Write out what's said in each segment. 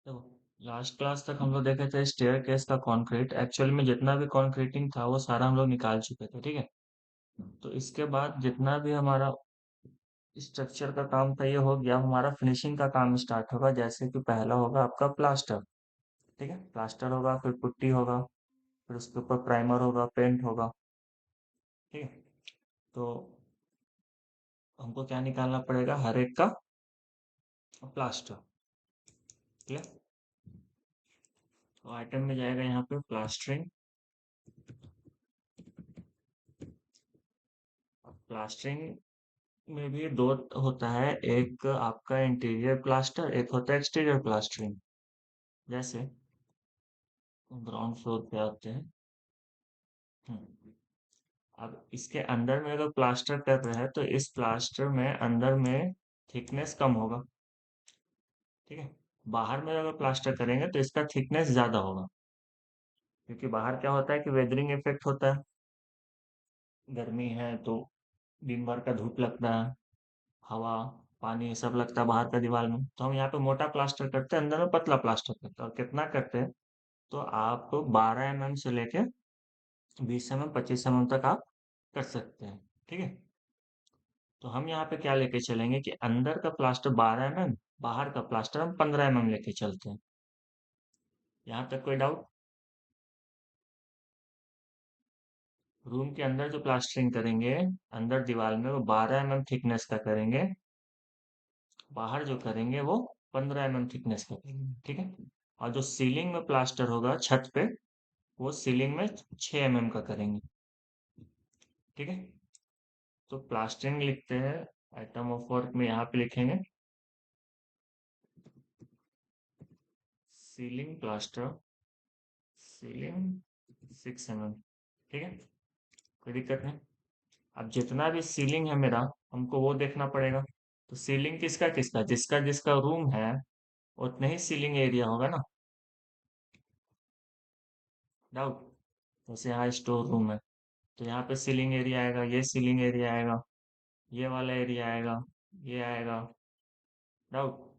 देखो, last class तक हम लोग देखे थे स्टेयर केस का कंक्रीट। एक्चुअल में जितना भी कंक्रीटिंग था वो सारा हम लोग निकाल चुके थे, ठीक है। तो इसके बाद जितना भी हमारा स्ट्रक्चर का काम था ये हो गया। हमारा फिनिशिंग का काम स्टार्ट होगा, जैसे कि पहला होगा आपका प्लास्टर। ठीक है, प्लास्टर होगा, फिर पुट्टी होगा, फिर उसके ऊपर प्राइमर होगा, पेंट होगा। ठीक है। तो हमको क्या निकालना पड़ेगा, हर एक का प्लास्टर। ठीक है। तो आइटम में जाएगा यहाँ पे प्लास्टरिंग। प्लास्टरिंग में भी दो होता है, एक आपका इंटीरियर प्लास्टर, एक होता है एक्सटीरियर प्लास्टरिंग। जैसे ग्राउंड फ्लोर पे आते हैं। अब इसके अंदर में अगर प्लास्टर कर रहे हैं तो इस प्लास्टर में अंदर में थिकनेस कम होगा। ठीक है। बाहर में अगर प्लास्टर करेंगे तो इसका थिकनेस ज्यादा होगा, क्योंकि बाहर क्या होता है कि वेदरिंग इफेक्ट होता है। गर्मी है तो दिन भर का धूप लगता है, हवा, पानी सब लगता है बाहर का दीवार में। तो हम यहाँ पे मोटा प्लास्टर करते हैं, अंदर में पतला प्लास्टर करते हैं। और कितना करते हैं, तो आप 12 mm से लेके 20 mm 25 mm तक आप कर सकते हैं। ठीक है। तो हम यहाँ पे क्या लेके चलेंगे कि अंदर का प्लास्टर 12 mm, बाहर का प्लास्टर हम 15 mm लेके चलते हैं। यहाँ तक कोई डाउट? रूम के अंदर जो प्लास्टरिंग करेंगे अंदर दीवार में वो 12 mm थिकनेस का करेंगे। बाहर जो करेंगे वो 15 mm थिकनेस का करेंगे। ठीक है। और जो सीलिंग में प्लास्टर होगा छत पे, वो सीलिंग में 6 mm का करेंगे। ठीक है। तो प्लास्टरिंग लिखते हैं, आइटम ऑफ वर्क में यहाँ पे लिखेंगे सीलिंग प्लास्टर, सीलिंग 6 mm। ठीक है, कोई दिक्कत नहीं। अब जितना भी सीलिंग है मेरा, हमको वो देखना पड़ेगा। तो सीलिंग किसका किसका, जिसका जिसका रूम है उतना ही सीलिंग एरिया होगा ना। डाउट? जैसे यहाँ स्टोर रूम है तो यहाँ पे सीलिंग एरिया आएगा, ये सीलिंग एरिया आएगा, ये वाला एरिया आएगा, ये आएगा। डाउट?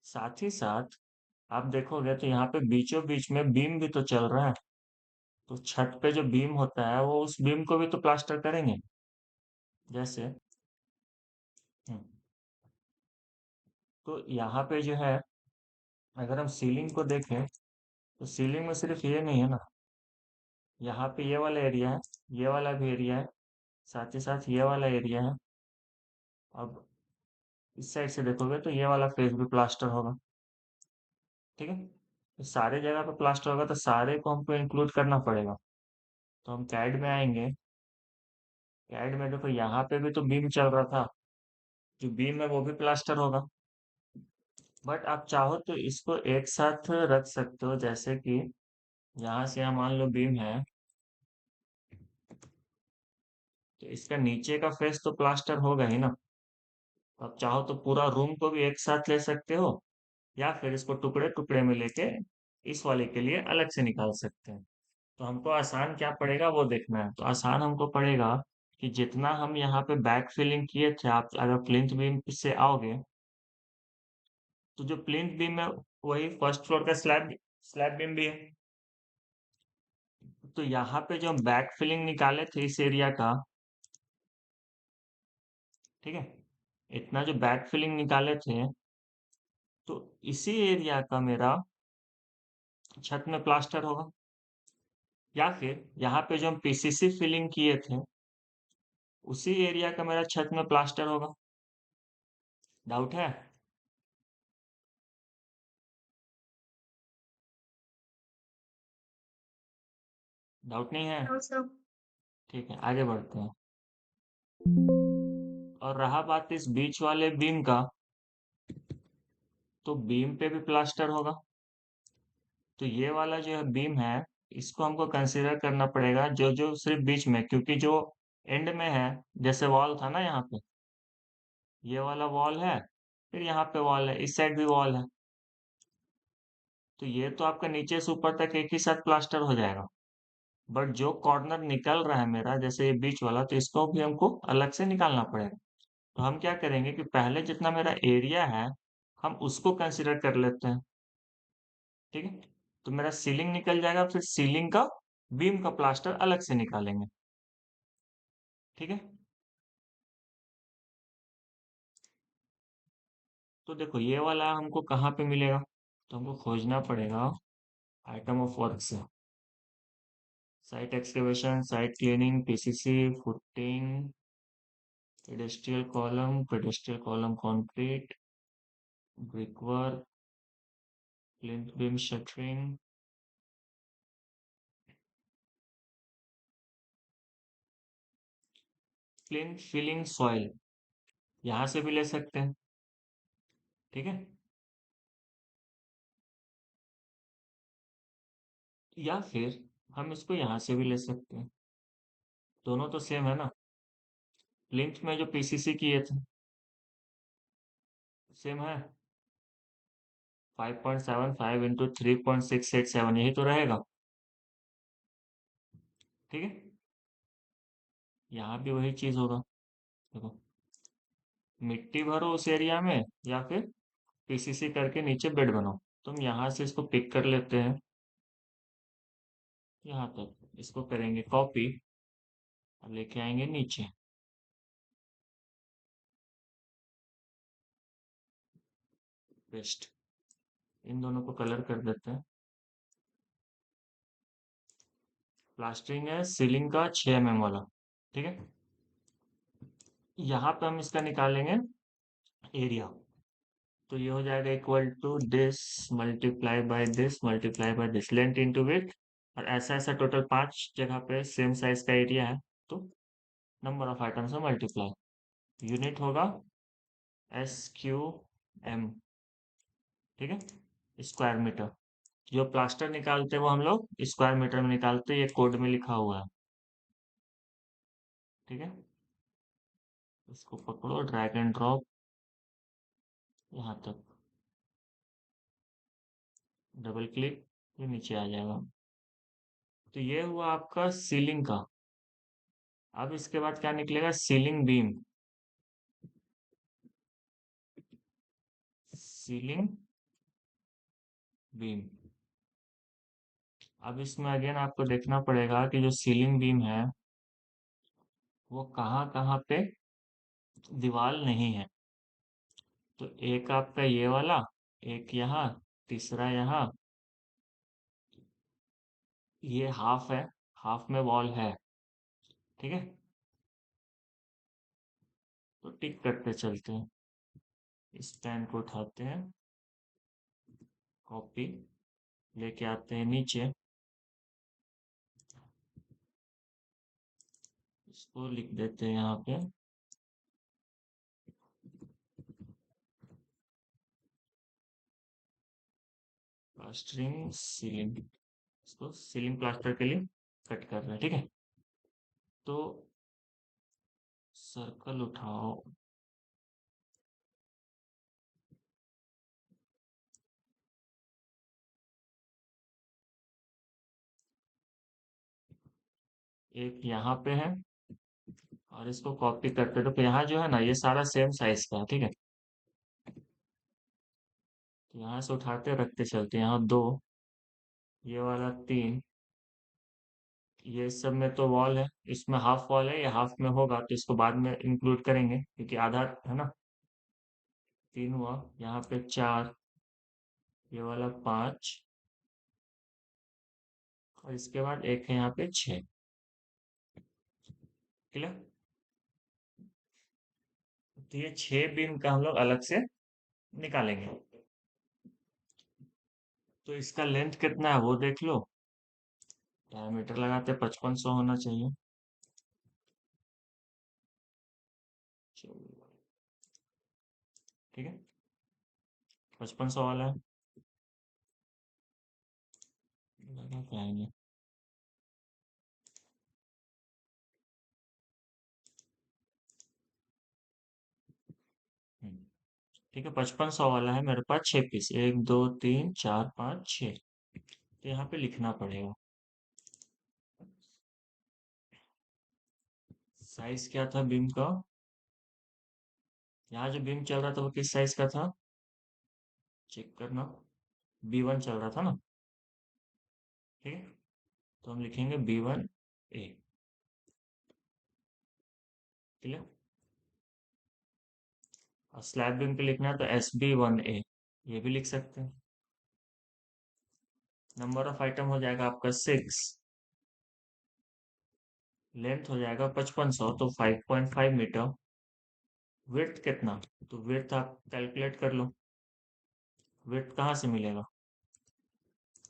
साथ ही साथ आप देखोगे तो यहाँ पे बीचों बीच में बीम भी तो चल रहा है। तो छत पे जो बीम होता है वो उस बीम को भी तो प्लास्टर करेंगे। जैसे हम्म, तो यहाँ पे जो है, अगर हम सीलिंग को देखें तो सीलिंग में सिर्फ ये नहीं है ना, यहाँ पे ये वाला एरिया है, ये वाला भी एरिया है, साथ ही साथ ये वाला एरिया है। अब इस साइड से देखोगे तो ये वाला फेस भी प्लास्टर होगा। ठीक है। तो सारे जगह पे प्लास्टर होगा तो सारे को हमको इंक्लूड करना पड़ेगा। तो हम कैड में आएंगे। कैड में देखो यहाँ पे भी तो बीम चल रहा था, जो बीम है वो भी प्लास्टर होगा। बट आप चाहो तो इसको एक साथ रख सकते हो, जैसे कि यहाँ से यहाँ मान लो बीम है, तो इसका नीचे का फेस तो प्लास्टर होगा ही ना। आप चाहो तो पूरा रूम को भी एक साथ ले सकते हो, या फिर इसको टुकड़े टुकड़े में लेके इस वाले के लिए अलग से निकाल सकते हैं। तो हमको आसान क्या पड़ेगा वो देखना है। तो आसान हमको पड़ेगा कि जितना हम यहाँ पे बैक फिलिंग किए थे, आप अगर प्लिंथ बीम से आओगे तो जो प्लिंथ बीम है वही फर्स्ट फ्लोर का स्लैब स्लैब बीम भी है। तो यहाँ पे जो हम बैक फिलिंग निकाले थे इस एरिया का, ठीक है, इतना जो बैक फिलिंग निकाले थे, तो इसी एरिया का मेरा छत में प्लास्टर होगा। या फिर यहाँ पे जो हम पीसीसी फिलिंग किए थे उसी एरिया का मेरा छत में प्लास्टर होगा। डाउट है? डाउट नहीं है? No sir. ठीक है, आगे बढ़ते हैं। और रहा बात इस बीच वाले बीम का, तो बीम पे भी प्लास्टर होगा। तो ये वाला जो है बीम है, इसको हमको कंसीडर करना पड़ेगा जो जो सिर्फ बीच में, क्योंकि जो एंड में है, जैसे वॉल था ना यहाँ पे, ये वाला वॉल है, फिर यहाँ पे वॉल है, इस साइड भी वॉल है। तो ये तो आपका नीचे से ऊपर तक एक ही साथ प्लास्टर हो जाएगा। बट जो कॉर्नर निकल रहा है मेरा, जैसे ये बीच वाला, तो इसको भी हमको अलग से निकालना पड़ेगा। तो हम क्या करेंगे कि पहले जितना मेरा एरिया है हम उसको कंसिडर कर लेते हैं। ठीक है, तो मेरा सीलिंग निकल जाएगा, फिर सीलिंग का बीम का प्लास्टर अलग से निकालेंगे। ठीक है, तो देखो ये वाला हमको कहाँ पे मिलेगा, तो हमको खोजना पड़ेगा आइटम ऑफ वर्क से। Site excavation, site cleaning, PCC, footing, pedestal column concrete, brick work, plinth beam shuttering, plinth filling soil, यहाँ से भी ले सकते हैं। ठीक है, या फिर हम इसको यहाँ से भी ले सकते हैं, दोनों तो सेम है ना। प्लिंथ में जो पीसीसी किए थे सेम है, 5.75 इंटू 3.687, यही तो रहेगा। ठीक है, यहाँ भी वही चीज होगा। देखो, मिट्टी भरो उस एरिया में या फिर पीसीसी करके नीचे बेड बनाओ। तुम यहाँ से इसको पिक कर लेते हैं, यहाँ तक इसको करेंगे कॉपी, अब लेके आएंगे नीचे, पेस्ट, इन दोनों को कलर कर देते हैं। प्लास्टरिंग है सीलिंग का 6 mm वाला। ठीक है, यहाँ पे हम इसका निकालेंगे एरिया, तो ये हो जाएगा equal to this multiply by this length into width, और ऐसा ऐसा टोटल 5 जगह पे सेम साइज का एरिया है, तो नंबर ऑफ आइटम्स है मल्टीप्लाई, यूनिट होगा SQM। ठीक है, स्क्वायर मीटर, जो प्लास्टर निकालते हैं वो हम लोग स्क्वायर मीटर में निकालते हैं, ये कोड में लिखा हुआ है। ठीक है, इसको पकड़ो, ड्रैग एंड ड्रॉप यहाँ तक, डबल क्लिक, ये नीचे आ जाएगा। तो ये हुआ आपका सीलिंग का। अब इसके बाद क्या निकलेगा, सीलिंग बीम, सीलिंग बीम। अब इसमें अगेन आपको देखना पड़ेगा कि जो सीलिंग बीम है वो कहाँ कहाँ पे दीवार नहीं है। तो एक आपका ये वाला, एक यहाँ, तीसरा यहाँ, ये हाफ है, हाफ में वॉल है। ठीक है, तो टिक करते चलते हैं, इस पेन को उठाते हैं, कॉपी, लेके आते हैं नीचे, इसको लिख देते हैं यहाँ पे, प्लास्टरिंग सीलिंग, इसको सीलिंग प्लास्टर के लिए कट कर रहे हैं। ठीक है, तो सर्कल उठाओ, एक यहाँ पे है, और इसको कॉपी करते, तो यहाँ जो है ना ये सारा सेम साइज का है। ठीक है, तो यहाँ से उठाते रखते चलते, यहाँ 2, ये वाला 3, ये सब में तो वॉल है, इसमें हाफ वॉल है, ये हाफ में होगा तो इसको बाद में इंक्लूड करेंगे क्योंकि आधा है ना। 3 हुआ, यहाँ पे 4, ये वाला 5, और इसके बाद एक है यहाँ पे 6। क्लियर, तो ये 6 बीम का हम लोग अलग से निकालेंगे। तो इसका लेंथ कितना है वो देख लो, डायमीटर लगाते 5500 होना चाहिए। ठीक है, 5500 वाला है, लगा के आएंगे। हम्म, ठीक है, 5500 वाला है मेरे पास 6 पीस, 1 2 3 4 5 6, तो यहाँ पे लिखना पड़ेगा। साइज क्या था बीम का, यहाँ जो बीम चल रहा था वो किस साइज का था, चेक करना। B1 चल रहा था ना। ठीक है, तो हम लिखेंगे B1A। क्लियर। और स्लैब बीम पे लिखना है तो SB1A, ये भी लिख सकते हैं। नंबर ऑफ आइटम हो जाएगा आपका 6। लेंथ हो जाएगा 5500, तो 5.5 मीटर। विड्थ कितना, तो विड्थ आप कैलकुलेट कर लो। विड्थ कहाँ से मिलेगा,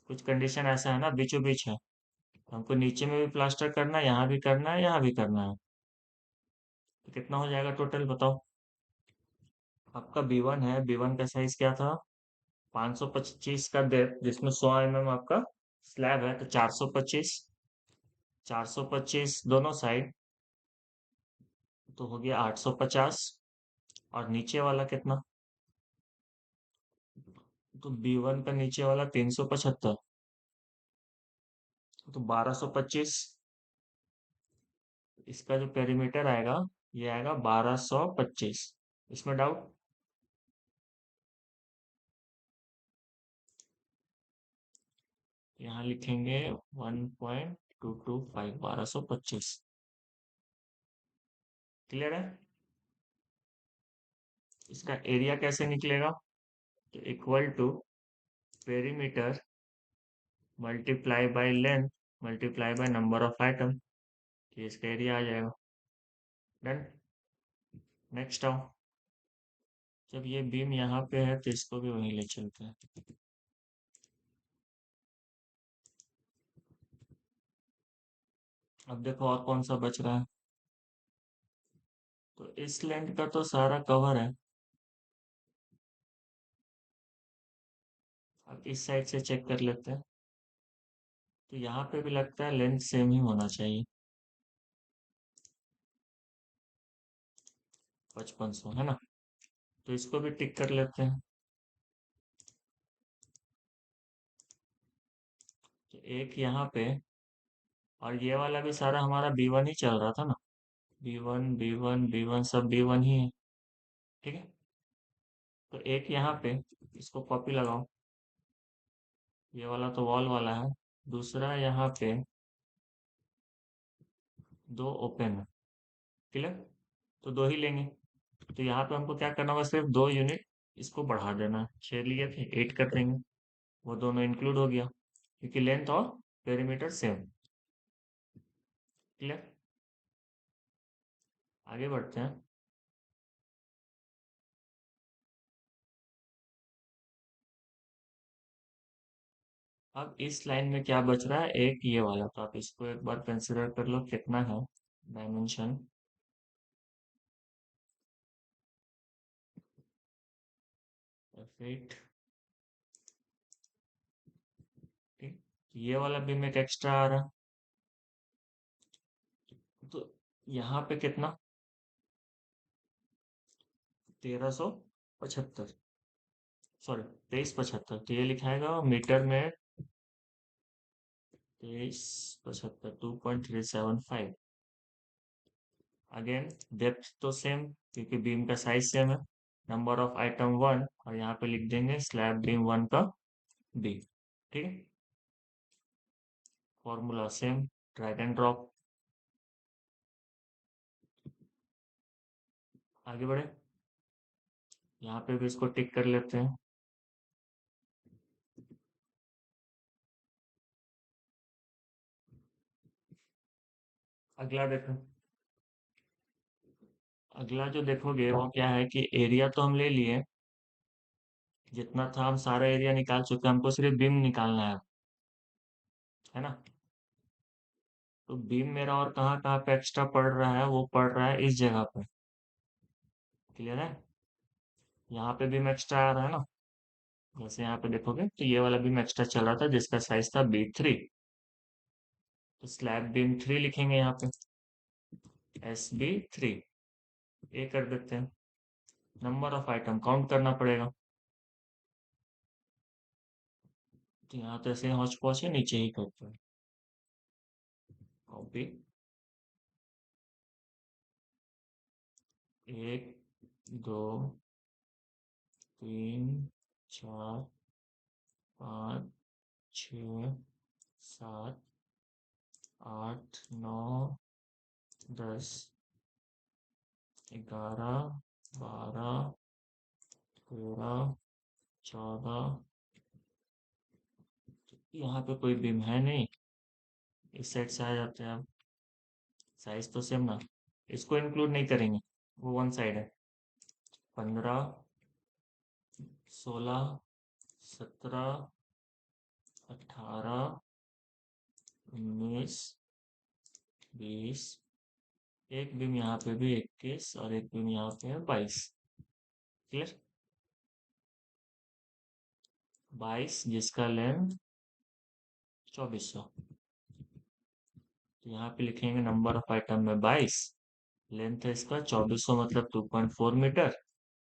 कुछ कंडीशन ऐसा है ना, बीचों बीच है। हमको नीचे में भी प्लास्टर करना है, यहाँ भी करना है, यहाँ भी करना है। तो कितना हो जाएगा टोटल बताओ। आपका B1 है, B1 का साइज क्या था, 525 का डेप्थ, जिसमें 100 mm आपका स्लैब है, तो 425। 425 दोनों साइड, तो हो गया 850। और नीचे वाला कितना, तो B1 का नीचे वाला 375, तो 1225। इसका जो पेरीमीटर आएगा, ये आएगा 1225। इसमें डाउट। यहाँ लिखेंगे 1.225, 1225। क्लियर है। इसका एरिया कैसे निकलेगा, तो equal to perimeter multiply by length multiply by number of item, ये इसका एरिया आ जाएगा। डन। नेक्स्ट आओ। जब ये बीम यहाँ पे है तो इसको भी वहीं ले चलते हैं। अब देखो और कौन सा बच रहा है, तो इस लेंथ का तो सारा कवर है। अब इस साइड से चेक कर लेते हैं, तो यहाँ पे भी लगता है लेंथ सेम ही होना चाहिए, 5500 है ना। तो इसको भी टिक कर लेते हैं। तो एक यहाँ पे, और ये वाला भी सारा हमारा B1 ही चल रहा था ना। B1 B1 B1 सब B1 ही है। ठीक है, तो एक यहाँ पे, इसको कॉपी लगाओ। ये वाला तो वॉल वाला है। दूसरा यहाँ पे दो ओपन है। क्लियर। तो दो ही लेंगे। तो यहाँ पे हमको क्या करना होगा, सिर्फ 2 यूनिट इसको बढ़ा देना है। 6 लिए थे, 8 कर देंगे, वो दोनों इंक्लूड हो गया, क्योंकि लेंथ और पेरीमीटर सेम। क्लियर। आगे बढ़ते हैं। अब इस लाइन में क्या बच रहा है, एक ये वाला, तो आप इसको एक बार कंसिडर कर लो कितना है डायमेंशन। 8। ठीक। ये वाला भी में एक एक्स्ट्रा आ रहा है, तो यहाँ पे कितना, 1375, सॉरी 2375, तो ये लिखाएगा मीटर में 2375, 2.375। अगेन डेप्थ तो सेम, क्योंकि बीम का साइज सेम है। नंबर ऑफ आइटम 1, और यहाँ पे लिख देंगे स्लैब बीम 1 का बी। ठीक है, formula same, drag and drop. आगे बढ़े, यहाँ पे भी इसको टिक कर लेते हैं। अगला देखो। अगला जो देखोगे वो क्या है, कि एरिया तो हम ले लिए, जितना था हम सारा एरिया निकाल चुके हैं, हमको सिर्फ बीम निकालना है ना। तो बीम मेरा और कहाँ कहाँ पे एक्स्ट्रा पड़ रहा है, वो पड़ रहा है इस जगह पे। क्लियर है। यहाँ पे बीम एक्स्ट्रा आ रहा है ना। जैसे यहाँ पे देखोगे तो ये वाला बीम एक्स्ट्रा चल रहा था, जिसका साइज था B3। तो स्लैब बीम 3 लिखेंगे यहाँ पे, SB3। ये कर देते हैं। नंबर ऑफ आइटम काउंट करना पड़ेगा, तो यहाँ तो ऐसे हौच पौच है, नीचे ही करते हैं। कॉपी, 1 दो, तीन, चार, पाँच, छ, सात, आठ, नौ, 10, 11, 12, 13, 14। यहाँ पे कोई बीम है नहीं, इस साइड से आ जाते हैं आप। साइज तो सेम ना, इसको इंक्लूड नहीं करेंगे, वो वन साइड है। 15, 16, 17, 18, 19, 20। एक बीम यहाँ पे भी 21 और एक बीम यहाँ पे है 22। क्लियर? 22 जिसका लेंथ 2400। तो यहाँ पे लिखेंगे नंबर ऑफ आइटम में 22, लेंथ है इसका 2400 मतलब 2.4 मीटर।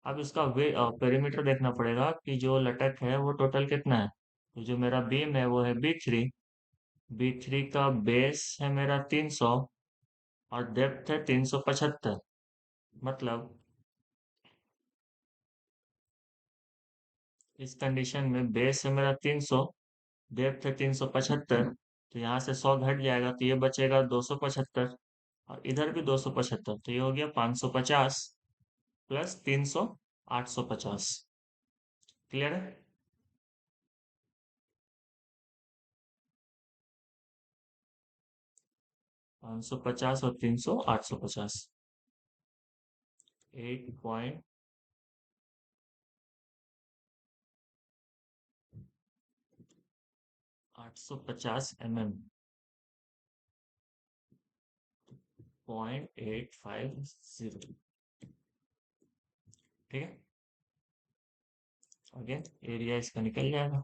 अब इसका वे पेरीमीटर देखना पड़ेगा कि जो लटक है वो टोटल कितना है। तो जो मेरा बीम है वो है B3। B3 का बेस है मेरा 300 और डेप्थ है 375। मतलब इस कंडीशन में बेस है मेरा 300, डेप्थ है 375। तो यहाँ से 100 घट जाएगा तो ये बचेगा 275, और इधर भी 275, तो ये हो गया 550 प्लस 300, 850। क्लियर है? 550 और 300, 850। 850 mm, 0.850। ठीक है, अगेन एरिया इसका निकल जाएगा।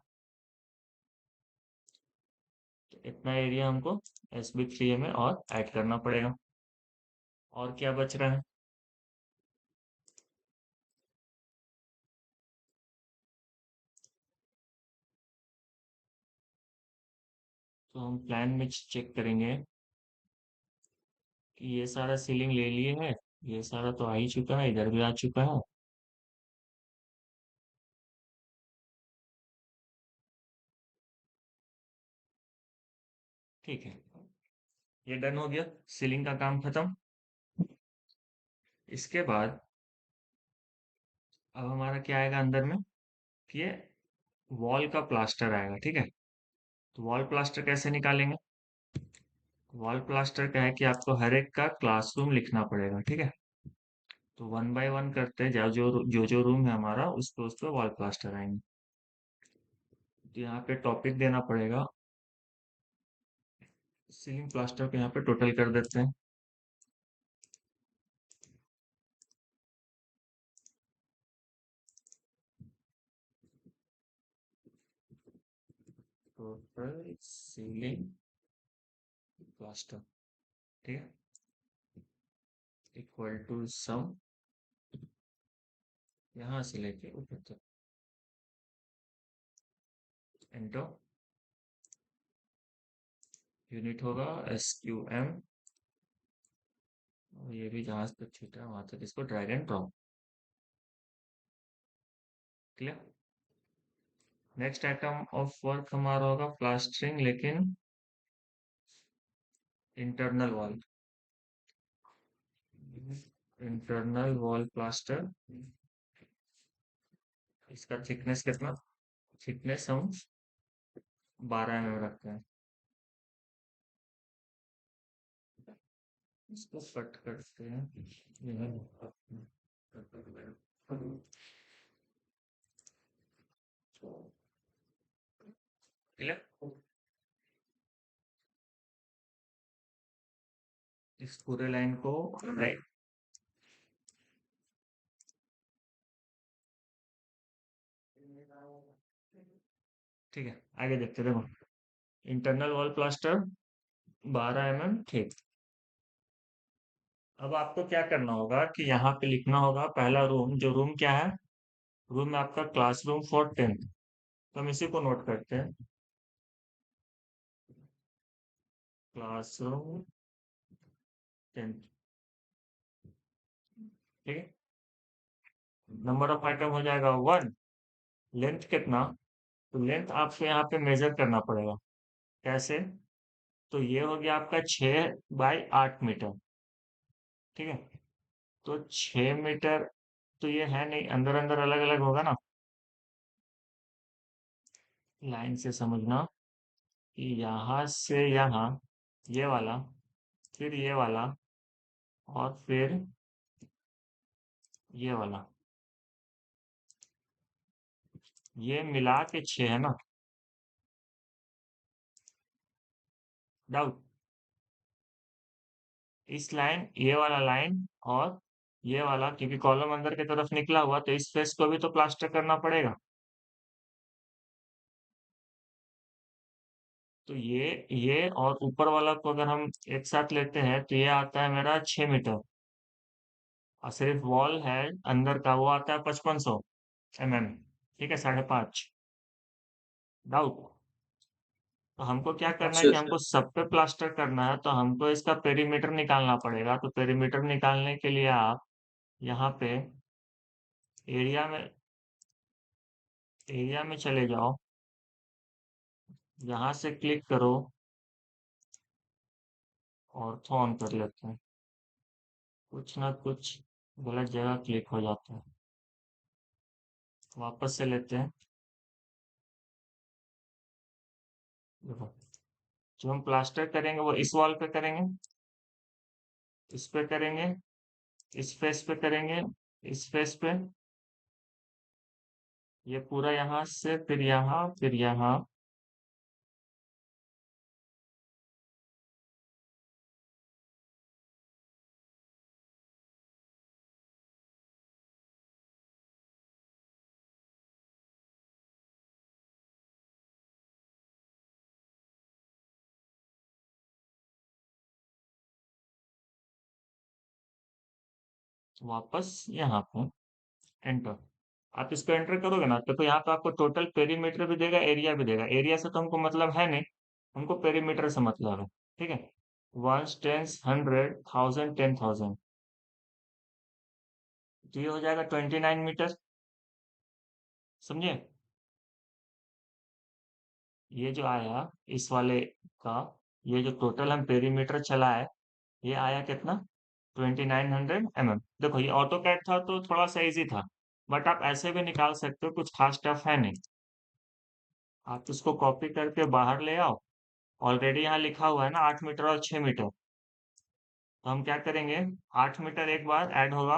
तो इतना एरिया हमको SB3A में और ऐड करना पड़ेगा। और क्या बच रहा है? तो हम प्लान में चेक करेंगे कि ये सारा सीलिंग ले लिए है, ये सारा तो आ ही चुका है, इधर भी आ चुका है। ठीक है, ये डन हो गया, सीलिंग का काम खत्म। इसके बाद अब हमारा क्या आएगा अंदर में, कि ये वॉल का प्लास्टर आएगा। ठीक है, तो वॉल प्लास्टर कैसे निकालेंगे? वॉल प्लास्टर क्या है कि आपको हर एक का क्लासरूम लिखना पड़ेगा। ठीक है, तो वन बाय वन करते हैं, जो जो रूम है हमारा उस पे वॉल प्लास्टर आएंगे। तो यहाँ पे टॉपिक देना पड़ेगा, सीलिंग प्लास्टर को यहाँ पे टोटल कर देते हैं। टोटल सीलिंग प्लास्टर, ठीक है, इक्वल टू सम, यहाँ से लेके ऊपर तक, इंटू यूनिट होगा SQM, और ये भी जहां तक छूटा है वहां तक इसको drag and drop. Clear? Next item of work हमारा होगा प्लास्टरिंग, लेकिन internal wall. Internal wall plaster, इसका थिकनेस कितना? थिकनेस हम 12 mm रखते हैं। इसको कट करते हैं, क्लियर? इस पूरे लाइन को राइट। ठीक है, आगे देखते देखो, इंटरनल वॉल प्लास्टर 12 mm, ठीक। अब आपको क्या करना होगा कि यहाँ पे लिखना होगा पहला रूम, जो रूम क्या है, रूम है आपका क्लासरूम फॉर 10th। तो हम इसी को नोट करते हैं, क्लासरूम 10th। ठीक है, नंबर ऑफ आइटम हो जाएगा 1। लेंथ कितना? तो लेंथ आपको यहाँ पे मेजर करना पड़ेगा। कैसे? तो ये हो गया आपका 6 बाई 8 मीटर। ठीक है, तो 6 मीटर तो ये है नहीं, अंदर अंदर अलग अलग होगा ना। लाइन से समझना कि यहाँ से यहाँ ये वाला, फिर ये वाला, और फिर ये वाला, ये मिला के 6 है ना। डाउट? इस लाइन, ये वाला लाइन, और ये वाला, क्योंकि कॉलम अंदर की तरफ निकला हुआ तो इस फेस को भी तो प्लास्टर करना पड़ेगा। तो ये और ऊपर वाला को अगर हम एक साथ लेते हैं तो ये आता है मेरा 6 मीटर। और सिर्फ वॉल है अंदर का, वो आता है 5500 mm। ठीक है, 5.5। डाउट? तो हमको क्या करना है अच्छा कि अच्छा। हमको सब पे प्लास्टर करना है, तो हमको इसका पेरीमीटर निकालना पड़ेगा। तो पेरीमीटर निकालने के लिए आप यहाँ पे एरिया में एरिया में चले जाओ, यहाँ से क्लिक करो, और तो ऑन कर लेते हैं। कुछ ना कुछ गलत जगह क्लिक हो जाता है। वापस से लेते हैं। देखो, जो हम प्लास्टर करेंगे वो इस वॉल पे करेंगे, इस पे करेंगे, इस फेस पे करेंगे, इस फेस पे, ये पूरा यहाँ से फिर यहाँ फिर यहाँ। वापस यहाँ पे एंटर। आप इसको एंटर करोगे ना, तो यहाँ पे आपको टोटल पेरीमीटर भी देगा, एरिया भी देगा। एरिया से तो हमको मतलब है नहीं, हमको पेरीमीटर से मतलब है। ठीक है, वंस, टेंस, 100, 1000, 10,000, तो ये हो जाएगा 29 मीटर। समझे? ये जो आया इस वाले का, ये जो टोटल हम पेरीमीटर चला है, ये आया कितना? 2900 mm। देखो, ये ऑटो कैड था तो थोड़ा सा इजी था, बट आप ऐसे भी निकाल सकते हो, कुछ खास टफ है नहीं। आप इसको कॉपी करके बाहर ले आओ। ऑलरेडी यहाँ लिखा हुआ है ना 8 मीटर और 6 मीटर। तो हम क्या करेंगे, 8 मीटर एक बार ऐड होगा,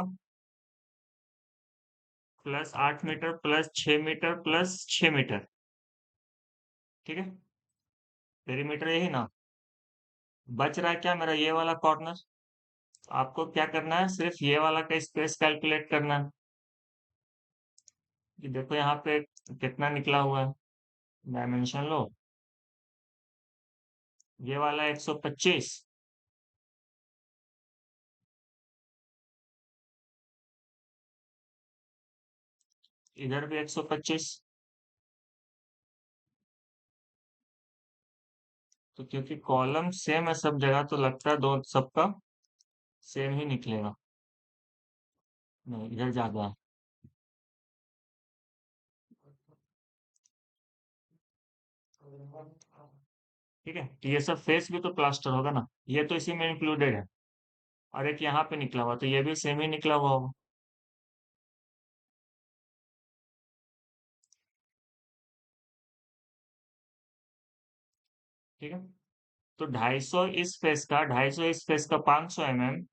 plus 8 metre plus 6 metre plus 6 metre. ठीक है, पेरीमीटर यही ना। बच रहा है क्या मेरा, ये वाला कॉर्नर। आपको क्या करना है, सिर्फ ये वाला का स्पेस कैलकुलेट करना है। कि देखो यहाँ पे कितना निकला हुआ है, डायमेंशन लो, ये वाला 125, इधर भी 125। तो क्योंकि कॉलम सेम है सब जगह, तो लगता है दो सबका सेम ही निकलेगा। नहीं, इधर ज्यादा है। ठीक है, तो ये सब फेस भी तो प्लास्टर होगा ना, ये तो इसी में इंक्लूडेड है। और एक यहाँ पे निकला हुआ, तो ये भी सेम ही निकला हुआ होगा। ठीक है, तो 250 इस फेस का, 250 इस फेस का, 500 mm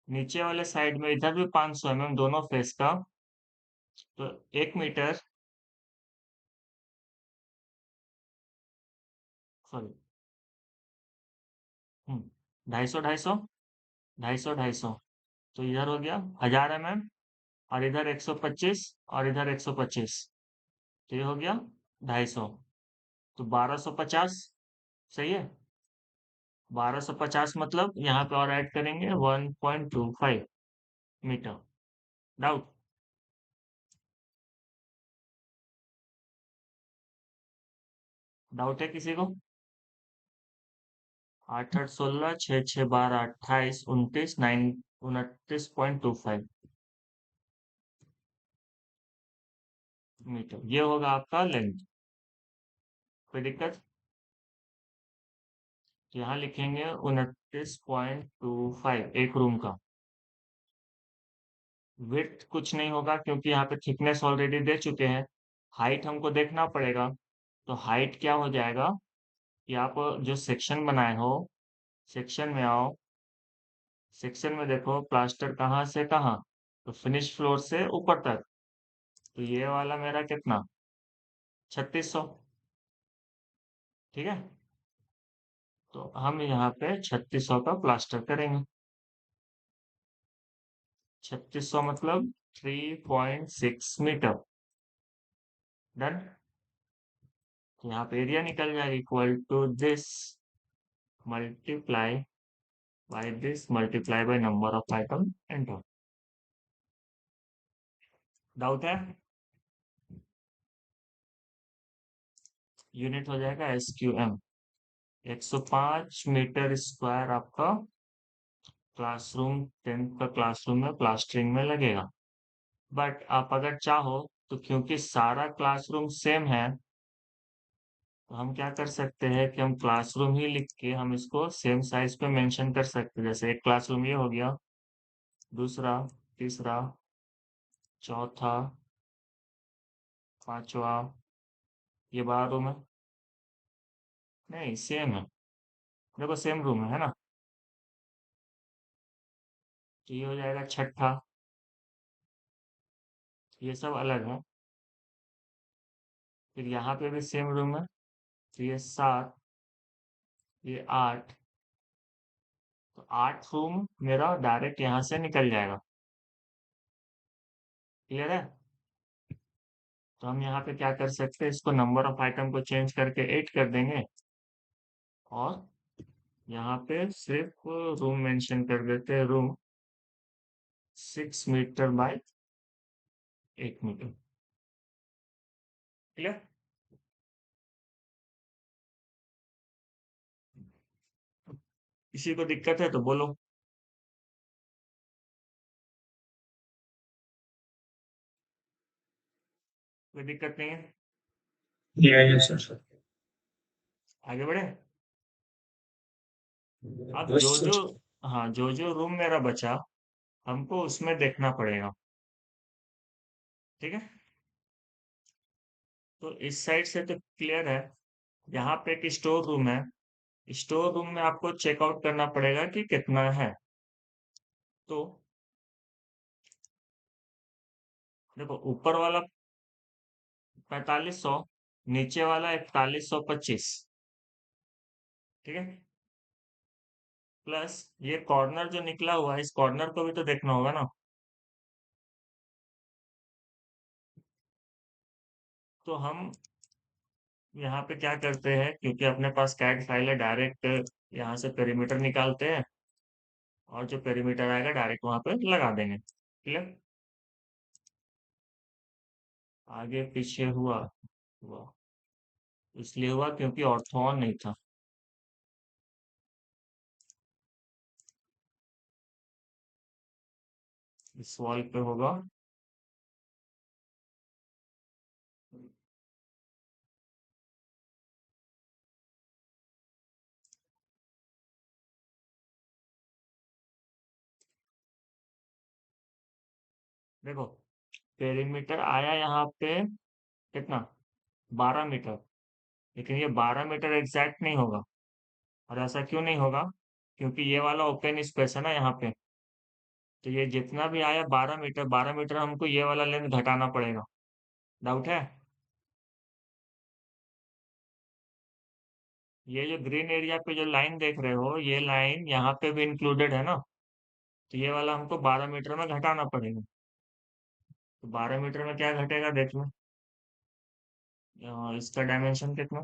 नीचे वाले साइड में, इधर भी 500 mm, दोनों फेस का। तो 1 मीटर, सॉरी, 250, 250, 250, 250, तो इधर हो गया 1000 mm, और इधर 125, और इधर 125, तो ये हो गया 250। तो 1250, सही है। 1250 मतलब यहाँ पे और ऐड करेंगे 1.25 मीटर। डाउट? डाउट है किसी को? 8 8 16, 6 6 12 28 29, 29.25। मीटर, ये होगा आपका लेंथ। कोई दिक्कत? यहाँ लिखेंगे 29.25 एक रूम का। विड्थ कुछ नहीं होगा क्योंकि यहाँ पे थिकनेस ऑलरेडी दे चुके हैं। हाइट हमको देखना पड़ेगा। तो हाइट क्या हो जाएगा कि आप जो सेक्शन बनाए हो, सेक्शन में आओ, सेक्शन में देखो प्लास्टर कहाँ से कहाँ, तो फिनिश फ्लोर से ऊपर तक। तो ये वाला मेरा कितना, 3600। ठीक है, तो हम यहाँ पे 3600 का प्लास्टर करेंगे। 3600 मतलब 3.6 मीटर। डन। तो यहाँ पे एरिया निकल जाएगा equal to this multiply by this multiply by number of item enter. Doubt है? यूनिट हो जाएगा SQM। 105 मीटर स्क्वायर आपका क्लासरूम, 10th का क्लासरूम में प्लास्टरिंग में लगेगा। बट आप अगर चाहो तो क्योंकि सारा क्लासरूम सेम है, तो हम क्या कर सकते हैं कि हम क्लासरूम ही लिख के हम इसको सेम साइज पे मेंशन कर सकते हैं। जैसे एक क्लासरूम ये हो गया, दूसरा, तीसरा, चौथा, पांचवा, ये 12 रूम है। नहीं, सेम है। देखो सेम रूम है ना। तो ये हो जाएगा छठा। ये सब अलग है। फिर यहाँ पे भी सेम रूम है। तो ये 7, ये 8। तो 8 रूम मेरा डायरेक्ट यहाँ से निकल जाएगा। क्लियर है? तो हम यहाँ पे क्या कर सकते हैं, इसको नंबर ऑफ आइटम को चेंज करके 8 कर देंगे, और यहाँ पे सिर्फ रूम मेंशन कर देते हैं, room 6 metre by 8 metre. Clear? किसी को दिक्कत है तो बोलो। कोई दिक्कत नहीं है? Yes sir. आगे बढ़े। अब यस जो जो, सर। हाँ, जो जो रूम मेरा बचा हमको उसमें देखना पड़ेगा। ठीक है, तो इस साइड से तो क्लियर है। यहाँ पे एक स्टोर रूम है। स्टोर रूम में आपको चेकआउट करना पड़ेगा कि कितना है। तो देखो, ऊपर वाला 4500, नीचे वाला 4125। ठीक है, प्लस ये कॉर्नर जो निकला हुआ है, इस कॉर्नर को भी तो देखना होगा ना। तो हम यहाँ पे क्या करते हैं, क्योंकि अपने पास कैड फाइल है, डायरेक्ट यहाँ से पेरीमीटर निकालते हैं, और जो पेरीमीटर आएगा डायरेक्ट वहां पे लगा देंगे। क्लियर? आगे पीछे हुआ, हुआ इसलिए हुआ क्योंकि ऑर्थोन नहीं था। इस वॉल पे होगा। देखो, पेरीमीटर आया यहाँ पे कितना, 12 मीटर। लेकिन ये 12 मीटर एग्जैक्ट नहीं होगा। और ऐसा क्यों नहीं होगा, क्योंकि ये वाला ओपन स्पेस है ना यहाँ पे। तो ये जितना भी आया 12 मीटर, 12 मीटर हमको ये वाला लेंथ घटाना पड़ेगा। डाउट है? ये जो ग्रीन एरिया पे जो लाइन देख रहे हो, ये लाइन यहाँ पे भी इंक्लूडेड है ना। तो ये वाला हमको 12 मीटर में घटाना पड़ेगा। तो 12 मीटर में क्या घटेगा देख लो। इसका डायमेंशन कितना,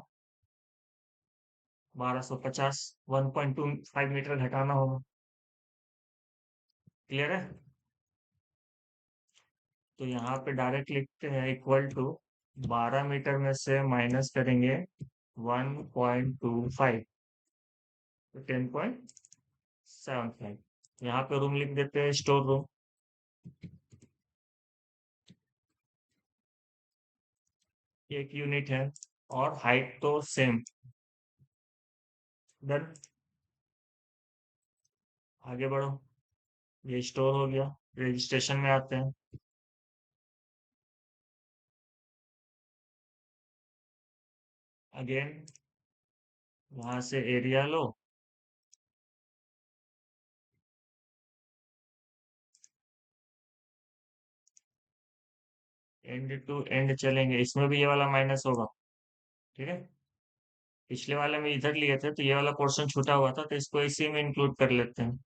1250, 1.25 मीटर घटाना होगा। क्लियर है? तो यहाँ पे डायरेक्ट लिखते हैं इक्वल टू, 12 मीटर में से माइनस करेंगे 1.25, तो 10.75। यहाँ पे रूम लिख देते हैं स्टोर रूम। एक यूनिट है और हाइट तो सेम। डन। आगे बढ़ो। ये स्टोर हो गया। रजिस्ट्रेशन में आते हैं। अगेन वहां से एरिया लो। एंड टू एंड चलेंगे, इसमें भी ये वाला माइनस होगा। ठीक है। पिछले वाले में इधर लिए थे तो ये वाला पोर्शन छूटा हुआ था, तो इसको इसी में इंक्लूड कर लेते हैं।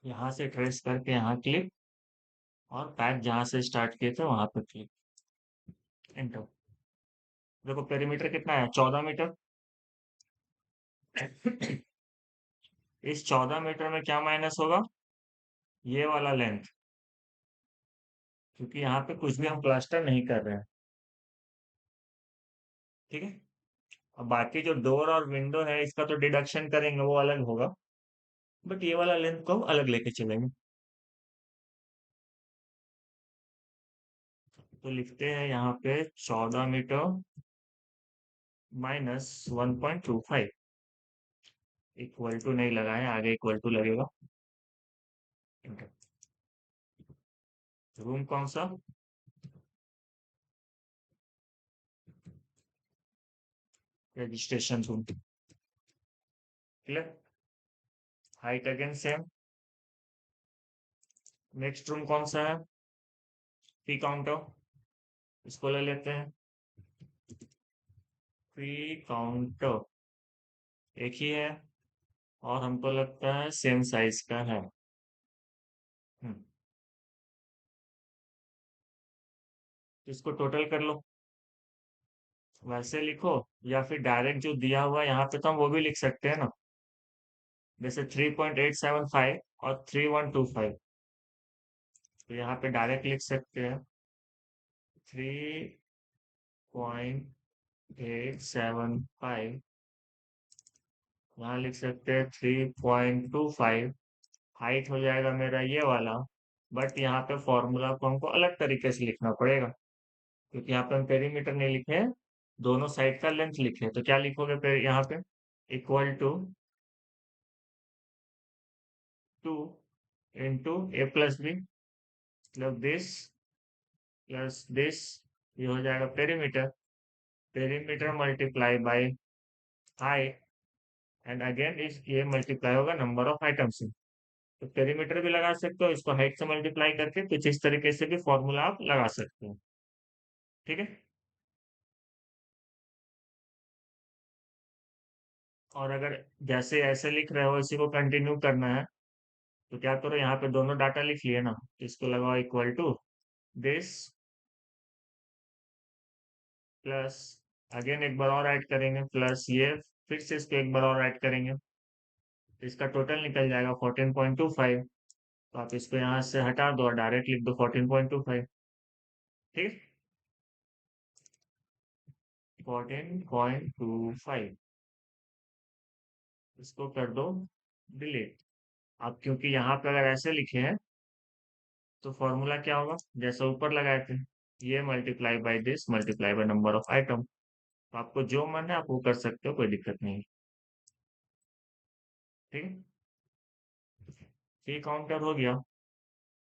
यहाँ से ट्रेस करके यहाँ क्लिक, और पैच जहाँ से स्टार्ट किए थे वहां पे क्लिक। एंटर। देखो पेरीमीटर कितना है, 14 मीटर। इस 14 मीटर में क्या माइनस होगा, ये वाला लेंथ, क्योंकि यहाँ पे कुछ भी हम प्लास्टर नहीं कर रहे हैं। ठीक है। अब बाकी जो डोर और विंडो है इसका तो डिडक्शन करेंगे, वो अलग होगा, बट ये वाला लेंथ को हम अलग लेके चलेंगे। तो लिखते हैं यहाँ पे 14 मीटर माइनस 1.25, इक्वल टू नहीं लगाए, आगे इक्वल टू लगेगा। रूम कौन सा, registration room. Clear. Height again same. Next room कौन सा है, पी काउंटर, इसको ले लेते हैं। पी काउंटर एक ही है, और हमको लगता है सेम साइज का है। हम्म, तो इसको टोटल कर लो, वैसे लिखो, या फिर डायरेक्ट जो दिया हुआ है यहाँ पे तो हम वो भी लिख सकते हैं ना, जैसे 3.875 और 3.125। तो यहाँ पे डायरेक्ट लिख सकते हैं 3.875, यहाँ लिख सकते हैं 3.25। हाइट हो जाएगा मेरा ये वाला, बट यहाँ पे फॉर्मूला को हमको अलग तरीके से लिखना पड़ेगा, क्योंकि यहाँ पे हम पेरीमीटर नहीं लिखे हैं, दोनों साइड का लेंथ लिखे हैं। तो क्या लिखोगे फिर यहाँ पे, equal to 2 into A plus B, मतलब दिस प्लस दिस, ये हो जाएगा perimeter. Perimeter multiply by height, and again इस ये मल्टीप्लाई होगा नंबर ऑफ आइटम से। तो पेरीमीटर भी लगा सकते हो इसको हाइट से मल्टीप्लाई करके, कुछ इस तरीके से भी फॉर्मूला आप लगा सकते हो। ठीक है। और अगर जैसे ऐसे लिख रहे हो इसी को कंटिन्यू करना है, तो क्या करो, यहाँ पे दोनों डाटा लिख लिए ना, तो इसको लगाओ equal to this plus, again एक बार और ऐड करेंगे प्लस ये, फिर से इसको एक बार और ऐड करेंगे, तो इसका टोटल निकल जाएगा 14.25। तो आप इसको यहाँ से हटा दो और डायरेक्ट लिख दो 14.25। ठीक है। 14.25, इसको कर दो डिलीट। अब क्योंकि यहाँ पे अगर ऐसे लिखे हैं तो फॉर्मूला क्या होगा, जैसा ऊपर लगाए थे, ये multiply by this multiply by number of item. तो आपको जो मन है आप वो कर सकते हो, कोई दिक्कत नहीं है। ठीक है। ये काउंटर हो गया।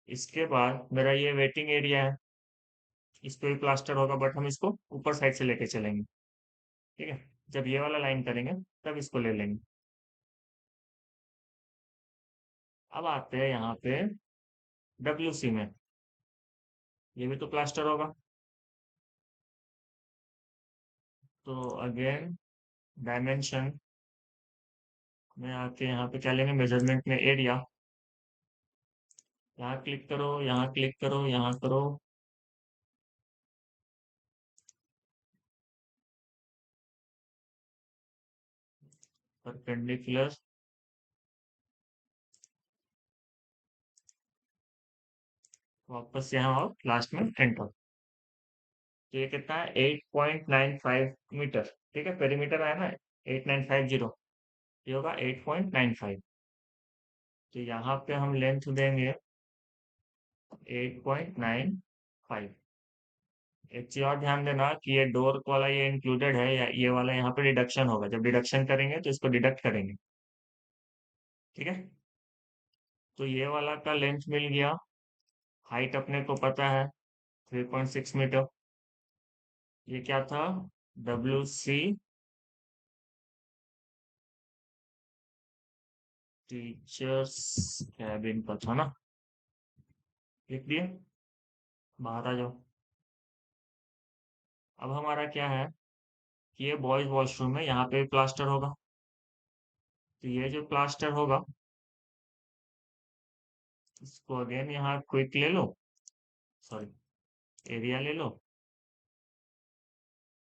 इसके बाद मेरा ये वेटिंग एरिया है, इस पे भी प्लास्टर होगा, बट हम इसको ऊपर साइड से लेके चलेंगे। ठीक है। जब ये वाला लाइन करेंगे तब इसको ले लेंगे। अब आते हैं यहाँ पे WC में, ये भी तो प्लास्टर होगा। तो अगेन डायमेंशन में आके यहाँ पे क्या लेंगे, मेजरमेंट में एरिया, यहाँ क्लिक करो, यहाँ क्लिक करो, यहाँ करो, परपेंडिकुलर, वापस यहाँ आओ, लास्ट में एंटर। तो ये कितना है, 8.95 मीटर। ठीक है, पेरीमीटर आया ना 8950, ये होगा 8.95। तो यहाँ पे हम लेंथ देंगे 8.95। एक चीज और ध्यान देना कि ये डोर वाला ये इंक्लूडेड है या ये वाला यहाँ पे डिडक्शन होगा, जब डिडक्शन करेंगे तो इसको डिडक्ट करेंगे। ठीक है, तो ये वाला का लेंथ मिल गया। हाइट अपने को पता है 3.6 मीटर। ये क्या था, WC टीचर्स कैबिन का था ना, लिख दिए। बाहर आ जाओ। अब हमारा क्या है कि ये बॉयज वॉशरूम है, यहाँ पे प्लास्टर होगा। तो ये जो प्लास्टर होगा इसको अगेन यहाँ क्विक ले लो, सॉरी एरिया ले लो।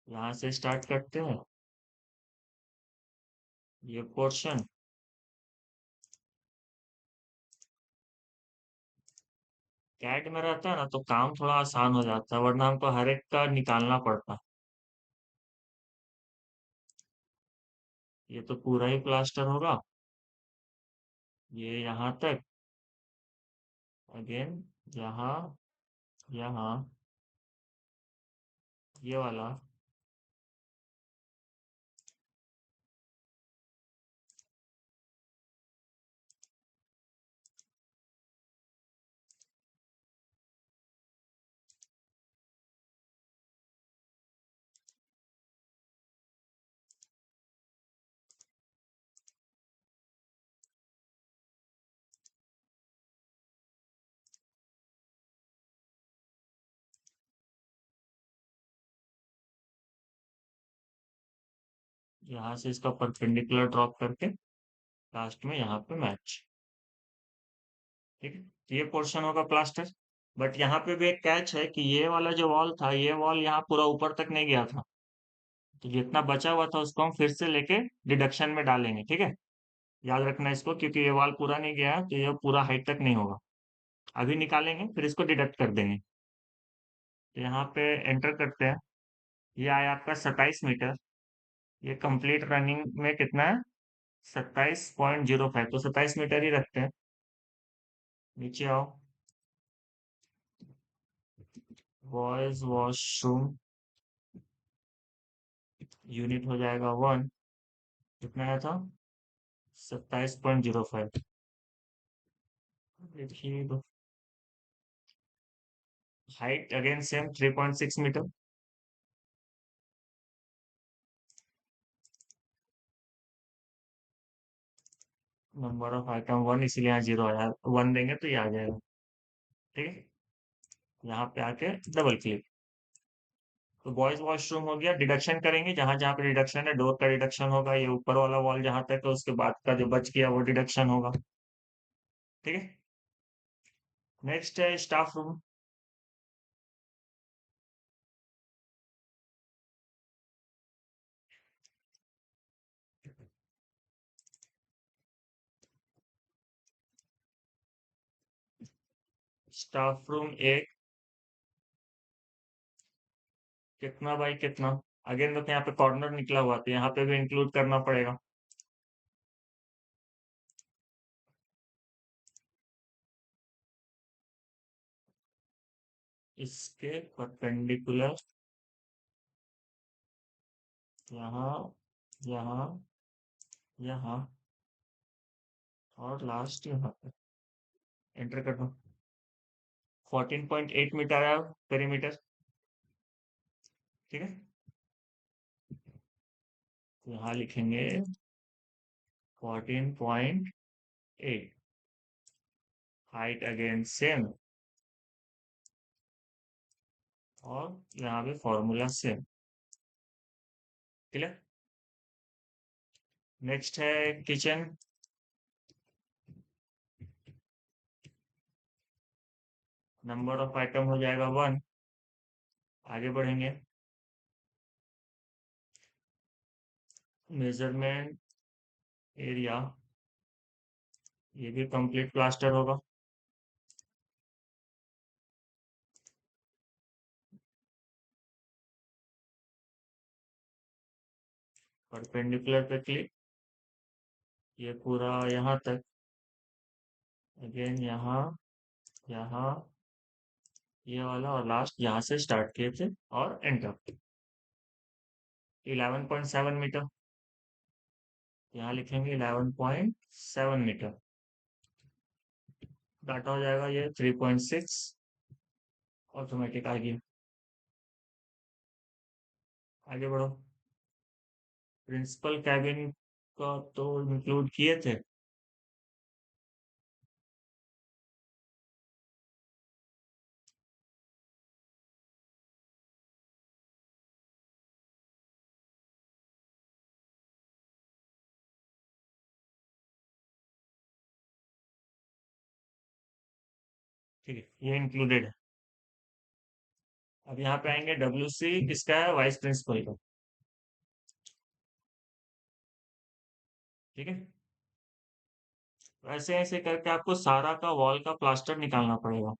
यहाँ से स्टार्ट करते हैं ये पोर्शन। कैट में रहता है ना तो काम थोड़ा आसान हो जाता है, वरना हमको हर एक का निकालना पड़ता। ये तो पूरा ही प्लास्टर होगा, ये यहाँ तक, अगेन यहाँ, यहाँ, ये वाला। यहाँ से इसका परपेंडिकुलर ड्रॉप करके लास्ट में यहाँ पे मैच। ठीक है, तो ये पोर्शन होगा प्लास्टर। बट यहाँ पे भी एक कैच है कि ये वाला जो वॉल था, ये वॉल यहाँ पूरा ऊपर तक नहीं गया था। तो जितना बचा हुआ था उसको हम फिर से लेके डिडक्शन में डालेंगे। ठीक है, याद रखना इसको, क्योंकि ये वॉल पूरा नहीं गया है, तो ये पूरा हाइट तक नहीं होगा। अभी निकालेंगे फिर इसको डिडक्ट कर देंगे। तो यहाँ पे एंटर करते हैं। ये आया आपका 27 मीटर। ये कंप्लीट रनिंग में कितना है, 27.05, तो 27 मीटर ही रखते हैं। नीचे आओ, बॉयज वॉशरूम यूनिट हो जाएगा 1। कितना आया था, 27.05। देखिए, height again same 3.6 metre. Number of item 1, इसीलिए यहाँ 0 आया, 1 देंगे तो ये आ जाएगा। ठीक है, यहाँ पे आके डबल क्लिक। तो बॉयज वॉशरूम हो गया। डिडक्शन करेंगे, जहां जहां पे डिडक्शन है, डोर का डिडक्शन होगा, ये ऊपर वाला वॉल जहां तक है उसके बाद का जो बच गया वो डिडक्शन होगा। ठीक है, नेक्स्ट है स्टाफ रूम। स्टाफ रूम एक, कितना बाई कितना। अगेन देखो यहाँ पे कॉर्नर निकला हुआ, तो यहाँ पे भी इंक्लूड करना पड़ेगा। इसके परपेंडिकुलर यहाँ, यहाँ, यहाँ और लास्ट यहाँ पे एंटर कर दो। 14.8 मीटर है पेरीमीटर। ठीक है, तो यहाँ लिखेंगे 14.8। हाइट अगेन सेम, और यहाँ पे फॉर्मूला सेम। क्लियर। नेक्स्ट है किचन। नंबर ऑफ आइटम हो जाएगा 1। आगे बढ़ेंगे। मेजरमेंट एरिया, ये भी कंप्लीट प्लास्टर होगा। परपेंडिकुलर पे क्लिक, ये पूरा यहाँ तक, अगेन यहाँ, यहाँ, ये वाला और लास्ट यहाँ से स्टार्ट किए थे और एंटर। 11.7 मीटर, यहाँ लिखेंगे 11.7 मीटर। डाटा हो जाएगा ये 3.6, ऑटोमेटिक आ गया। आगे बढ़ो। प्रिंसिपल कैबिन का तो इंक्लूड किए थे। ठीक है, ये इंक्लूडेड है। अब यहाँ पे आएंगे, WC किसका है? वाइस प्रिंसिपल का। ठीक है, ऐसे ऐसे करके आपको सारा का वॉल का प्लास्टर निकालना पड़ेगा।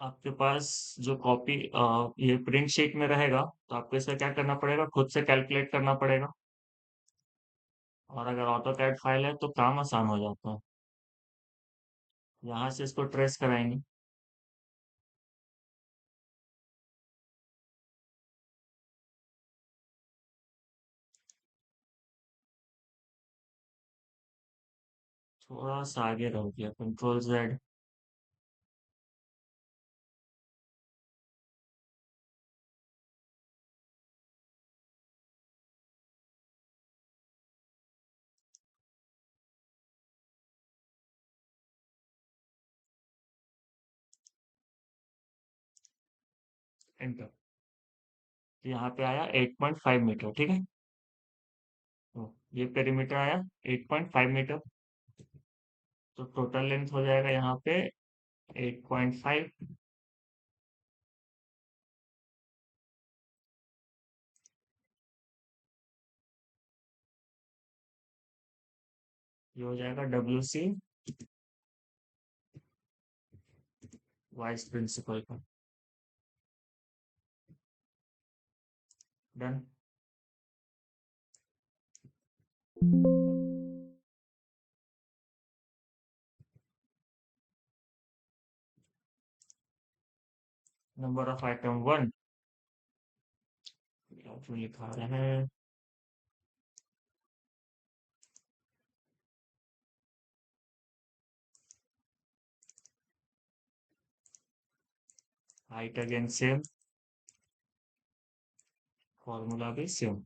आपके पास जो कॉपी ये प्रिंट शीट में रहेगा, तो आपको इसका क्या करना पड़ेगा? खुद से कैलकुलेट करना पड़ेगा। और अगर ऑटो कैड फाइल है तो काम आसान हो जाता है। यहाँ से इसको ट्रेस कराएंगे। थोड़ा सा आगे रह गया, Ctrl Z। एंटर। तो यहाँ पे आया 8.5 मीटर। ठीक है, तो ये पेरीमीटर आया 8.5 मीटर। तो टोटल लेंथ हो जाएगा यहाँ पे 8.5। ये हो जाएगा WC वाइस प्रिंसिपल का। डन। नंबर ऑफ आइटम 1, जो लिखा है हाइट अगेन सेम, फॉर्मूला भी सेम।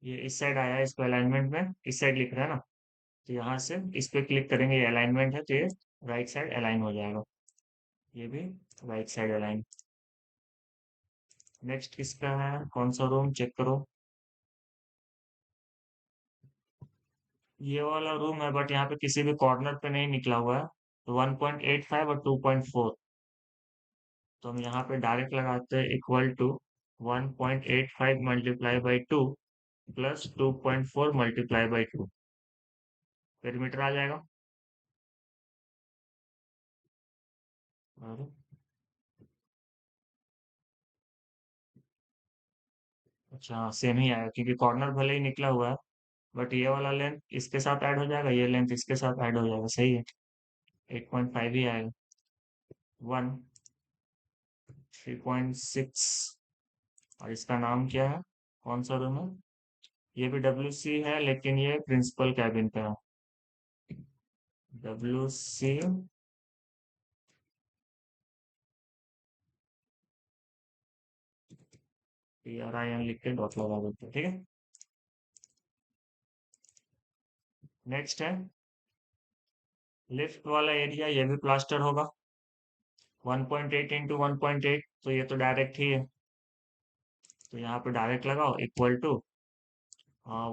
ये इस साइड आया है, इसको अलाइनमेंट में इस साइड लिख रहा है ना, तो यहाँ से इस पे क्लिक करेंगे, ये अलाइनमेंट है तो ये राइट साइड अलाइन हो जाएगा। ये भी राइट साइड अलाइन। नेक्स्ट किसका है? कौन सा रूम चेक करो। ये वाला रूम है, बट यहाँ पे किसी भी कॉर्नर पे नहीं निकला हुआ है। तो 1.85 और 2.4, तो हम यहाँ पे डायरेक्ट लगाते हैं equal to 1.85 multiply by 2 plus 2.4 multiply by 2, perimeter आ जाएगा। और अच्छा, सेम ही आएगा क्योंकि कॉर्नर भले ही निकला हुआ है, बट ये वाला लेंथ इसके साथ ऐड हो जाएगा, ये लेंथ इसके साथ ऐड हो जाएगा। सही है, 8.5 ही आएगा। 1, 3.6। और इसका नाम क्या है? कौन सा रूम है? ये भी WC है, लेकिन ये प्रिंसिपल कैबिन पे है। WC PRIN लिख के डॉट लगा देते हैं। ठीक है, नेक्स्ट है लिफ्ट वाला एरिया, ये भी प्लास्टर होगा। 1.8 इंटू 1.8, तो ये तो डायरेक्ट ही है, तो यहाँ पे डायरेक्ट लगाओ equal to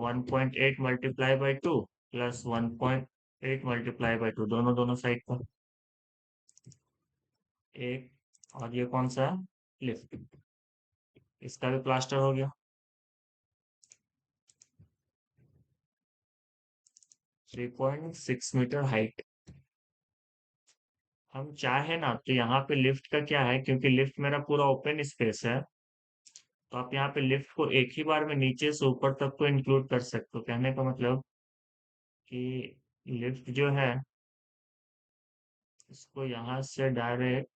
1.8 multiply by 2 plus 1.8 multiply by 2, दोनों दोनों साइड पर एक। और ये कौन सा है? लिफ्ट। इसका भी प्लास्टर हो गया। 3.6 मीटर हाइट। हम चाहे ना तो यहाँ पे लिफ्ट का क्या है, क्योंकि लिफ्ट मेरा पूरा ओपन स्पेस है, तो आप यहाँ पे लिफ्ट को एक ही बार में नीचे से ऊपर तक को इंक्लूड कर सकते हो। कहने का मतलब कि लिफ्ट जो है इसको यहाँ से डायरेक्ट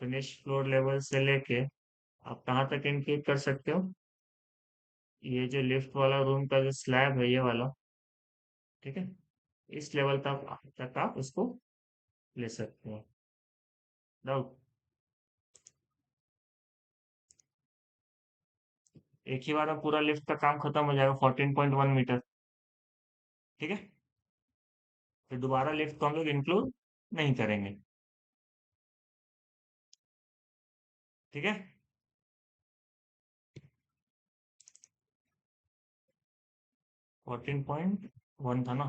फिनिश फ्लोर लेवल से लेके आप कहाँ तक इंक्लूड कर सकते हो, ये जो लिफ्ट वाला रूम का जो स्लैब है ये वाला, ठीक है, इस लेवल तक आप उसको ले सकते हो। डाउट? एक ही बार में पूरा लिफ्ट का काम खत्म हो जाएगा, 14.1 मीटर। ठीक है, फिर दोबारा लिफ्ट को हम लोग इंक्लूड नहीं करेंगे। ठीक है, 14.1 था ना।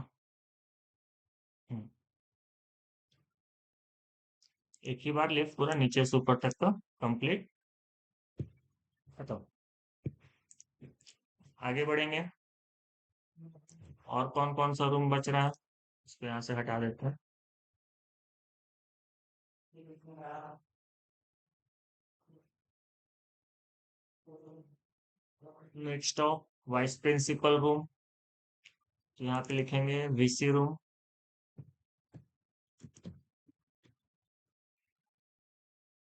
हम्म, एक ही बार लिफ्ट पूरा नीचे से ऊपर तक का कंप्लीट खत्म। आगे बढ़ेंगे, और कौन कौन सा रूम बच रहा है, इसको यहाँ से हटा देते हैं। Next of vice principal room, तो यहाँ पे लिखेंगे वीसी रूम।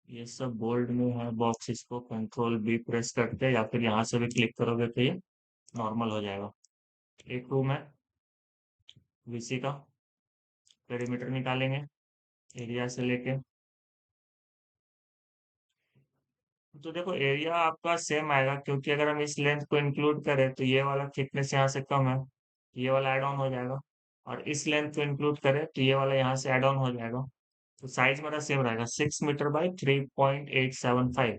ये सब बोल्ड में है बॉक्स, इसको कंट्रोल बी प्रेस करके या फिर यहाँ से भी क्लिक करोगे तो ये नॉर्मल हो जाएगा। एक रूम है वीसी का, पेरीमीटर निकालेंगे एरिया से लेके। तो देखो एरिया आपका सेम आएगा, क्योंकि अगर हम इस लेंथ को इंक्लूड करें तो ये वाला थिकनेस यहाँ से कम है, ये वाला ऐड ऑन हो जाएगा। और इस लेंथ को इंक्लूड करें तो ये वाला यहाँ से ऐड ऑन हो जाएगा। तो साइज मेरा सेम रहेगा, 6 मीटर बाई 3.875।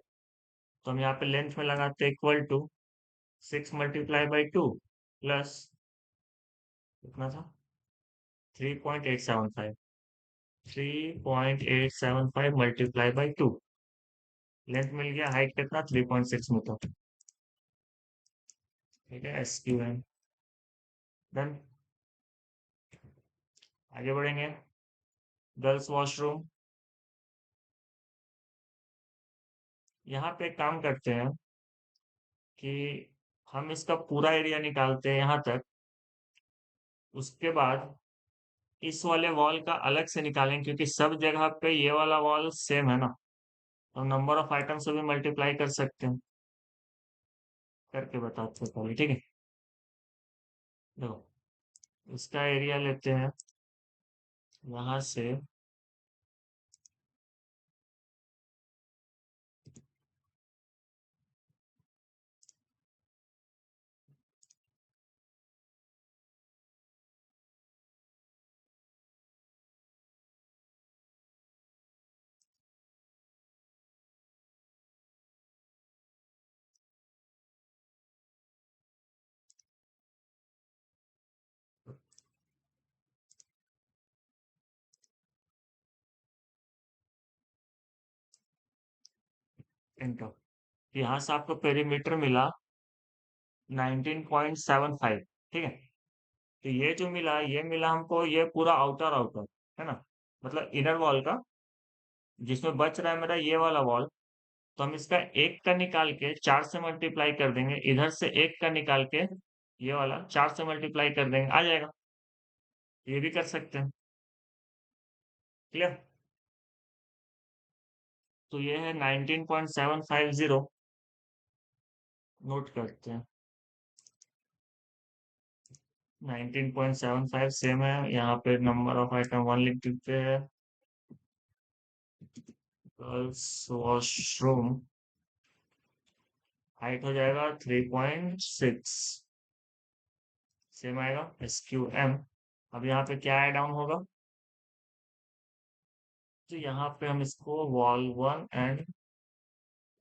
तो हम यहाँ पे लेंथ में लगाते हैं इक्वल टू 6 × 2 प्लस कितना था, 3.875, 3.875 × 2। लेंथ मिल गया, हाइट कितना, 3.6 मीटर। ठीक है, SQM डन। आगे बढ़ेंगे, गर्ल्स वॉशरूम। यहाँ पे एक काम करते हैं कि हम इसका पूरा एरिया निकालते हैं यहाँ तक, उसके बाद इस वाले वॉल का अलग से निकालें, क्योंकि सब जगह पे ये वाला वॉल सेम है ना, तो नंबर ऑफ आइटम से भी मल्टीप्लाई कर सकते हैं। करके बताते हैं पहले, ठीक है। देखो इसका एरिया लेते हैं यहाँ से, इनका यहाँ से आपको पेरीमीटर मिला 19.75। ठीक है, तो ये जो मिला, ये मिला हमको, ये पूरा आउटर आउटर है ना, मतलब इनर वॉल का, जिसमें बच रहा है मेरा ये वाला वॉल। तो हम इसका एक का निकाल के 4 से मल्टीप्लाई कर देंगे, इधर से एक का निकाल के ये वाला 4 से मल्टीप्लाई कर देंगे, आ जाएगा। ये भी कर सकते हैं। क्लियर? तो ये है 19.750, नोट करते हैं। 19.75 सेम है, यहाँ पे नंबर ऑफ आइटम 1 लिख देते हैं। गर्ल्स वॉशरूम हाइट हो जाएगा 3.6, सेम आएगा SQM। अब यहाँ पे क्या ऐड ऑन होगा, तो यहाँ पे हम इसको wall 1 and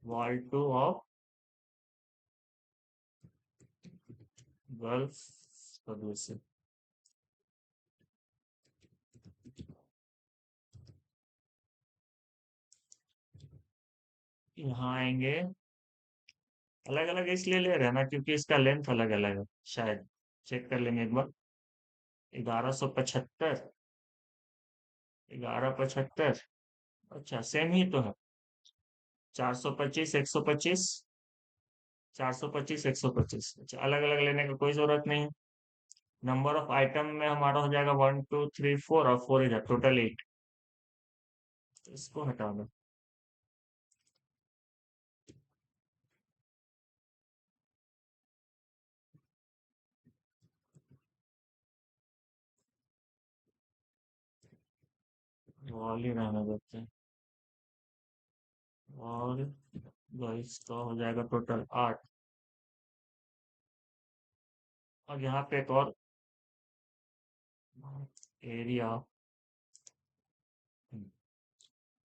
wall 2 of girls सदस्य, यहाँ आएंगे। अलग अलग इसलिए ले रहे हैं ना, क्योंकि इसका लेंथ अलग अलग है शायद, चेक कर लेंगे एक बार। 1175 1175। अच्छा सेम ही तो है। 425, 125, 425, 125। अच्छा अलग अलग लेने का कोई जरूरत नहीं है। नंबर ऑफ आइटम में हमारा हो जाएगा 1 2 3 4, और 4 इधर, टोटल 8। तो इसको हटा दो। वॉल ही रहने देते हैं। और बाईस का हो जाएगा टोटल 8। और यहाँ पे एक और एरिया।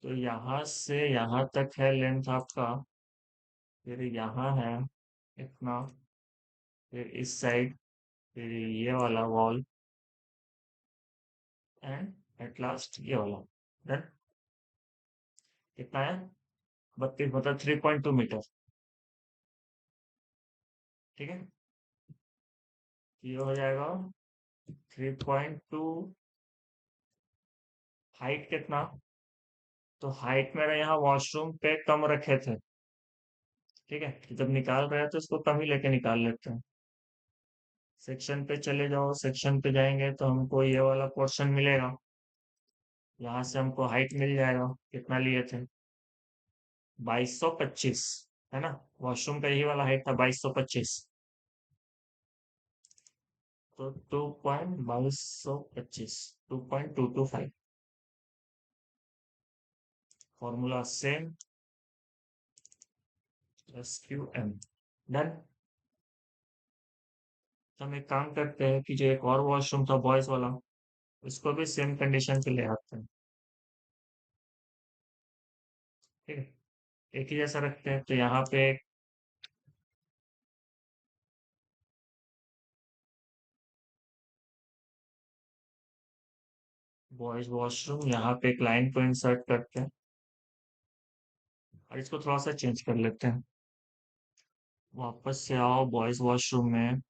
तो यहाँ से यहाँ तक है लेंथ आपका। फिर यहाँ है इतना। फिर इस साइड, फिर ये वाला वॉल, एंड एट लास्ट ये वाला। डन। कितना है? 32, मतलब 3.2 मीटर। ठीक है। ये हो जाएगा 3.2। हाइट कितना? तो हाइट मेरा यहाँ वॉशरूम पे कम रखे थे। ठीक है, तो जब निकाल रहे हैं तो इसको कम ही लेके निकाल लेते हैं। सेक्शन पे चले जाओ, सेक्शन पे जाएंगे तो हमको ये वाला पोर्शन मिलेगा। यहाँ से हमको हाइट मिल जाएगा, कितना लिए थे? 2225। है ना? वॉशरूम का यही वाला हाइट था, 2225। तो 2225, 2.225। Formula same, SQM। डन। तो हम एक काम करते हैं कि जो एक और वॉशरूम था बॉयज वाला, उसको भी सेम कंडीशन पे ले आते हैं। ठीक है, एक ही जैसा रखते हैं। तो यहाँ पे बॉयज वॉशरूम, यहाँ पे एक लाइन को इंसर्ट करते हैं। और इसको थोड़ा सा चेंज कर लेते हैं। वापस से आओ बॉयज वॉशरूम में।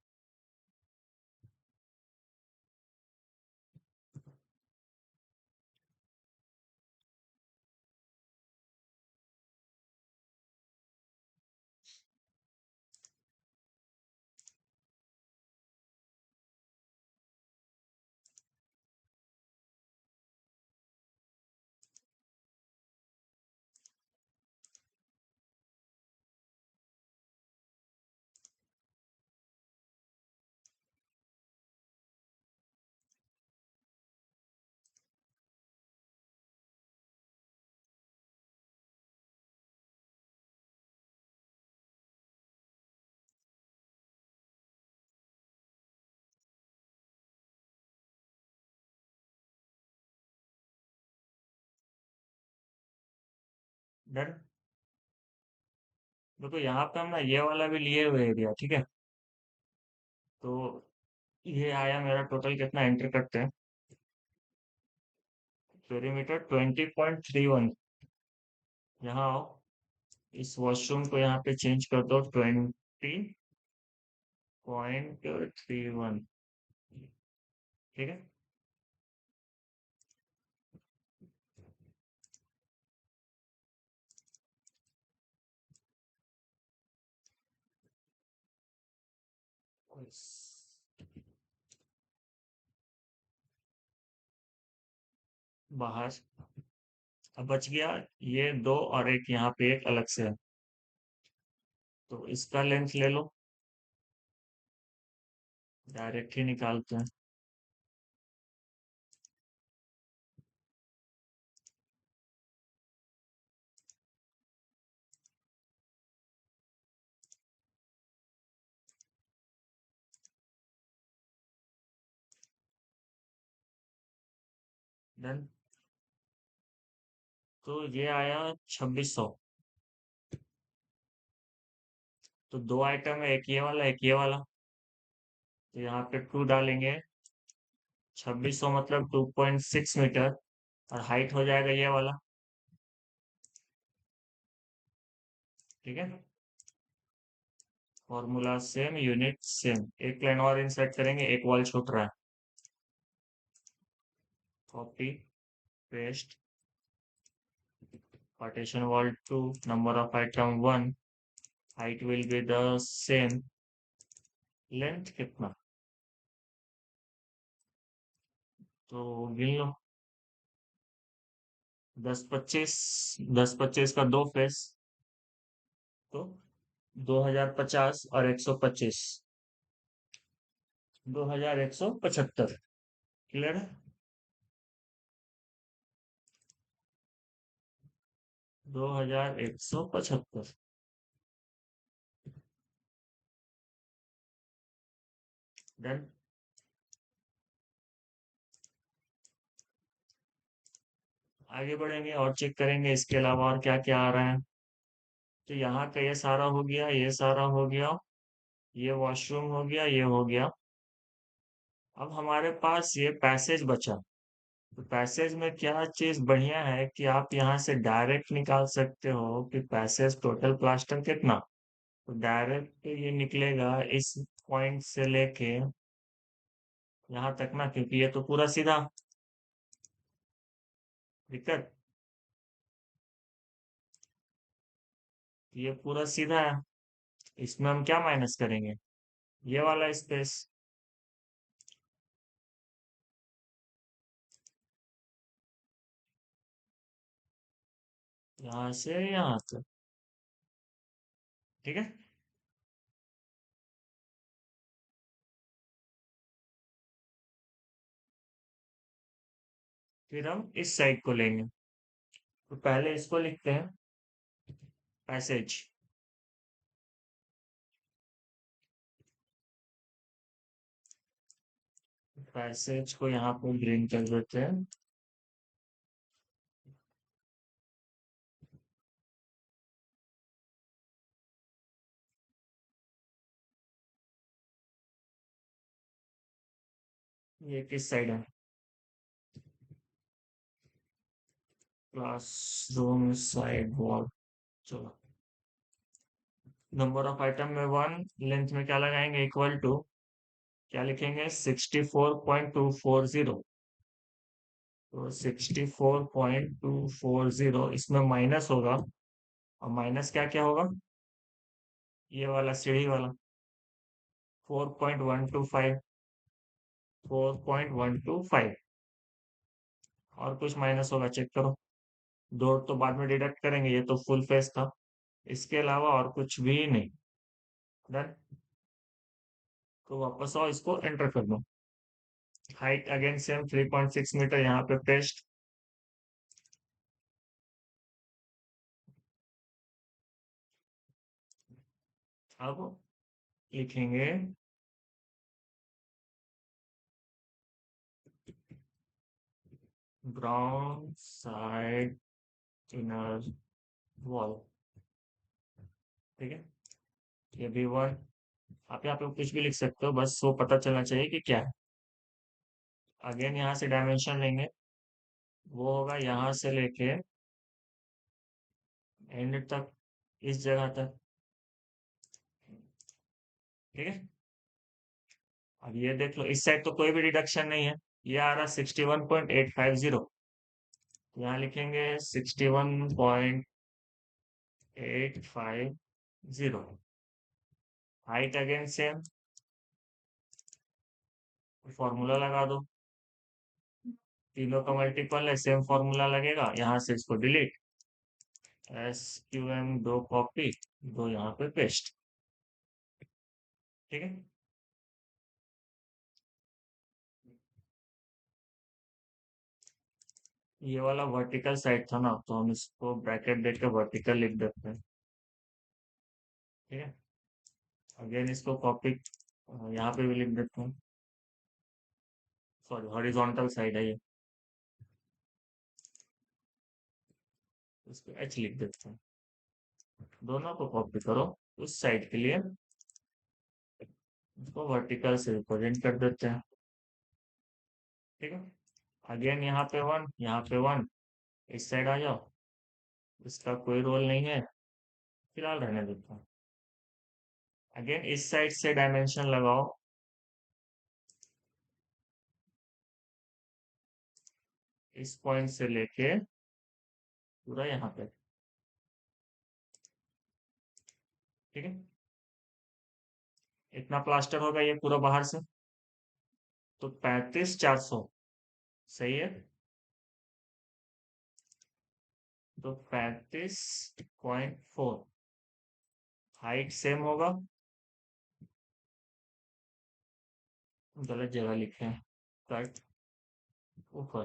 डन। देखो यहाँ पे हम ना ये वाला भी लिए हुए एरिया। ठीक है, तो ये आया मेरा टोटल, कितना एंटर करते हैं? पेरीमीटर 20.31। यहाँ आओ, इस वॉशरूम को यहाँ पे चेंज कर दो, 20.31। ठीक है। बाहर। अब बच गया ये दो, और एक यहाँ पे एक अलग से है। तो इसका लेंथ ले लो, डायरेक्ट ही निकालते हैं। डन। तो ये आया 2600। तो दो आइटम है, एक ये वाला एक ये वाला। तो यहाँ पे 2 डालेंगे। 2600 मतलब 2.6 मीटर। और हाइट हो जाएगा ये वाला। ठीक है। Formula same, unit same. एक लाइन और इंसर्ट करेंगे, एक वॉल छूट रहा है। Copy, paste partition wall 2, number of item 1, height will be the same, length कितना, तो गिन लो। 10 25, 10 25 का दो फेस, तो 2050 और 125, 2175। क्लियर है? 2175। डन। आगे बढ़ेंगे और चेक करेंगे इसके अलावा और क्या क्या आ रहा है। तो यहाँ का ये सारा हो गया, ये सारा हो गया, ये वॉशरूम हो गया, ये हो गया। अब हमारे पास ये पैसेज बचा। तो पैसेज में क्या चीज बढ़िया है कि आप यहाँ से डायरेक्ट निकाल सकते हो कि पैसेज टोटल प्लास्टर कितना। तो डायरेक्ट ये निकलेगा इस पॉइंट से लेके यहाँ तक ना, क्योंकि ये तो पूरा सीधा। दिक्कत, ये पूरा सीधा है। इसमें हम क्या माइनस करेंगे, ये वाला स्पेस। यहाँ से यहाँ तक। ठीक है। फिर हम इस साइड को लेंगे। तो पहले इसको लिखते हैं पैसेज। पैसेज को यहाँ पे ग्रीन कर देते हैं। ये किस साइड है, क्लासरूम साइड वॉल। चलो, नंबर ऑफ आइटम में 1, लेंथ में क्या लगाएंगे, इक्वल टू, क्या लिखेंगे, 64.240। तो 64.240 इसमें माइनस होगा। और माइनस क्या क्या होगा, ये वाला सीढ़ी वाला 4.125, 4.125। और कुछ माइनस होगा, चेक करो। दो तो बाद में डिडक्ट करेंगे, ये तो फुल फेस था। इसके अलावा और कुछ भी नहीं। डन। तो वापस आओ, इसको एंटर कर दो। हाइट अगेन सेम 3.6 मीटर, यहाँ पे पेस्ट। अब लिखेंगे ग्राउंड साइड इनर वॉल। ठीक है। ये भी 1। आप यहाँ पे कुछ भी लिख सकते हो, बस वो पता चलना चाहिए कि क्या है। अगेन यहाँ से डायमेंशन लेंगे, वो होगा यहाँ से लेके एंड तक, इस जगह तक। ठीक है। अब ये देख लो, इस साइड तो कोई भी डिडक्शन नहीं है। ये आ रहा 61.850। यहाँ लिखेंगे 61.850। हाइट अगेन सेम, फॉर्मूला लगा दो। तीनों का मल्टीपल है, सेम फॉर्मूला लगेगा। यहाँ से इसको डिलीट, SQM 2 कॉपी, 2 यहाँ पे पेस्ट। ठीक है। ये वाला वर्टिकल साइड था ना, तो हम इसको ब्रैकेट देकर वर्टिकल लिख देते हैं। ठीक है। अगेन इसको कॉपी यहाँ पे भी लिख देते हैं। सॉरी, हॉरिजॉन्टल साइड है ये, इसको H लिख देते हैं। दोनों को कॉपी करो, उस साइड के लिए इसको वर्टिकल से रिप्रेजेंट कर देते हैं। ठीक है। अगेन यहाँ पे 1, यहाँ पे 1, इस साइड आ जाओ। इसका कोई रोल नहीं है, फिलहाल रहने देता हूँ। अगेन इस साइड से डायमेंशन लगाओ। इस पॉइंट से लेके पूरा यहाँ पे। ठीक है, इतना प्लास्टर होगा ये पूरा बाहर से, तो 35,400 सही है। तो 35.4 हाइट सेम होगा, गलत जगह लिखे हैं, कट ऊपर,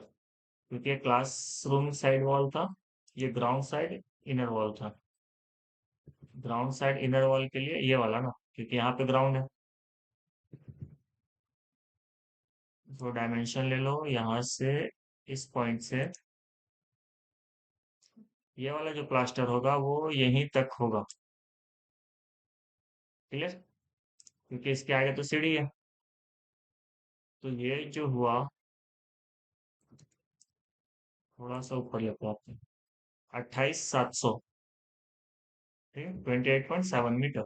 क्योंकि ये क्लासरूम साइड वॉल था, ये ग्राउंड साइड इनर वॉल था। ग्राउंड साइड इनर वॉल के लिए ये वाला ना, क्योंकि यहाँ पे ग्राउंड है। तो डायमेंशन ले लो यहाँ से, इस पॉइंट से ये वाला जो प्लास्टर होगा वो यहीं तक होगा। क्लियर, क्योंकि इसके आगे तो सीढ़ी है। तो ये जो हुआ, थोड़ा सा ऊपर लेते आते हैं, 28,700। ठीक है, 28.7 मीटर,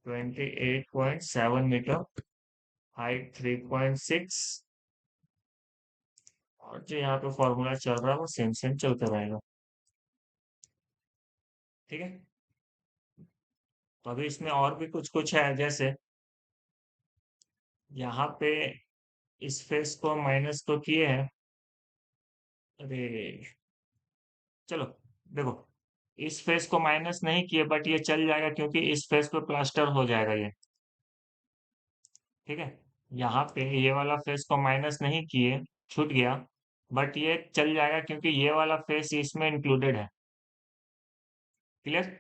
28.7 मीटर, हाइट 3.6। और जो यहाँ पे फॉर्मूला चल रहा है वो सेम सेम चलता रहेगा। ठीक है, तो अभी इसमें और भी कुछ कुछ है, जैसे यहाँ पे इस फेस को माइनस तो किए हैं। अरे चलो देखो, इस फेस को माइनस नहीं किए, बट ये चल जाएगा क्योंकि इस फेस पे प्लास्टर हो जाएगा ये। ठीक है, यहाँ पे ये वाला फेस को माइनस नहीं किए, छूट गया, बट ये चल जाएगा क्योंकि ये वाला फेस इसमें इंक्लूडेड है। क्लियर,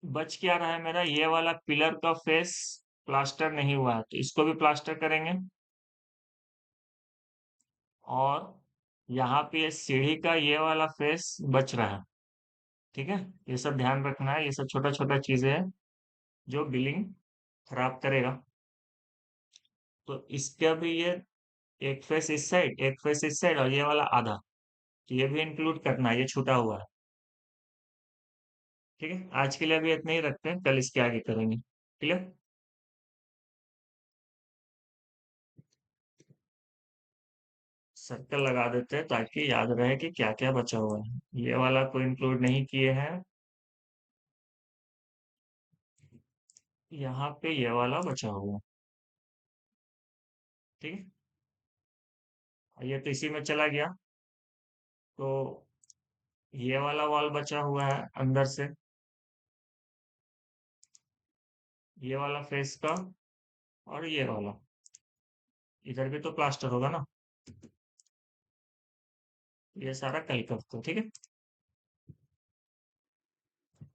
बच क्या रहा है मेरा, ये वाला पिलर का फेस प्लास्टर नहीं हुआ है, तो इसको भी प्लास्टर करेंगे। और यहाँ पे ये सीढ़ी का ये वाला फेस बच रहा है। ठीक है, ये सब ध्यान रखना है, ये सब छोटा छोटा चीजें हैं जो बिलिंग खराब करेगा। तो इसका भी ये एक फेस इस साइड, एक फेस इस साइड, और ये वाला आधा, तो ये भी इंक्लूड करना है, ये छूटा हुआ है। ठीक है, आज के लिए अभी इतना ही रखते हैं, कल इसके आगे करेंगे। क्लियर, सर्कल लगा देते हैं ताकि याद रहे कि क्या क्या बचा हुआ है। ये वाला को इंक्लूड नहीं किए हैं, यहाँ पे ये वाला बचा हुआ है। ठीक है, ये तो इसी में चला गया, तो ये वाला वॉल बचा हुआ है अंदर से, ये वाला फेस का, और ये वाला, इधर भी तो प्लास्टर होगा ना। ये सारा कल करते हैं। ठीक है,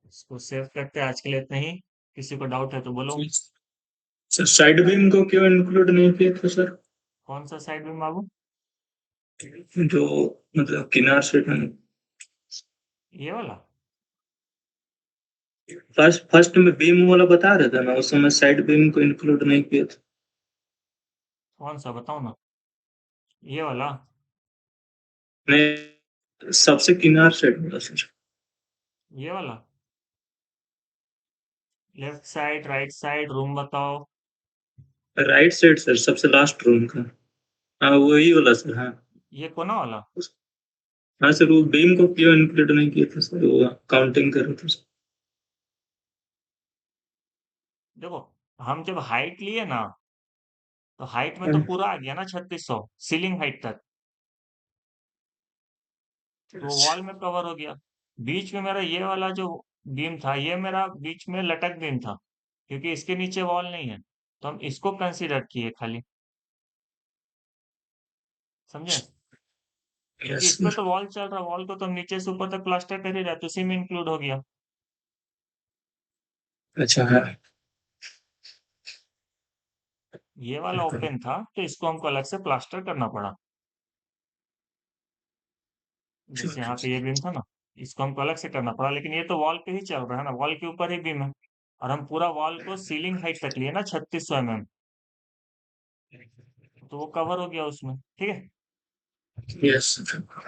इसको सेव करते हैं, आज के लिए इतना ही। किसी को डाउट है तो बोलो। सर साइड बीम को क्यों इंक्लूड नहीं किया था सर? कौन सा साइड में बाबू? जो मतलब किनार से ये वाला? फर्स्ट फर्स्ट में बीम वाला बता रहा था ना, उस समय साइड बीम को इंक्लूड नहीं किया था। कौन सा बताओ ना, ये वाला? नहीं, सबसे किनार साइड वाला सर। ये वाला left side, right side, room बताओ। राइट साइड सर, सबसे लास्ट रूम का। हाँ वही वाला सर, हाँ। ये कोना वाला? हाँ सर, वो बीम को क्यों इंक्लूड नहीं किया था सर, वो काउंटिंग कर रहा था सर। देखो, हम जब हाइट लिए ना, तो हाइट में तो हाँ, पूरा आ गया ना 3600, सीलिंग हाइट तक, तो वॉल में कवर हो गया। बीच में मेरा ये वाला जो बीम था, ये मेरा बीच में लटक बीम था, क्योंकि इसके नीचे वॉल नहीं है, तो हम इसको कंसीडर किए खाली। समझे? क्योंकि यस इस पे सर। तो वॉल चल रहा, वॉल को तो हम नीचे से ऊपर तक प्लास्टर कर ही रहे, तो उसी में इंक्लूड हो गया। अच्छा है। ये वाला ओपन था, तो इसको हमको अलग से प्लास्टर करना पड़ा। जैसे यहाँ पे ये बीम था ना, इसको हमको अलग से करना पड़ा, लेकिन ये तो वॉल पे ही चल रहा है ना, वॉल के ऊपर ही बीम है, और हम पूरा वॉल को सीलिंग हाइट तक लिए ना 3600 mm, तो वो कवर हो गया उसमें। ठीक है, यस।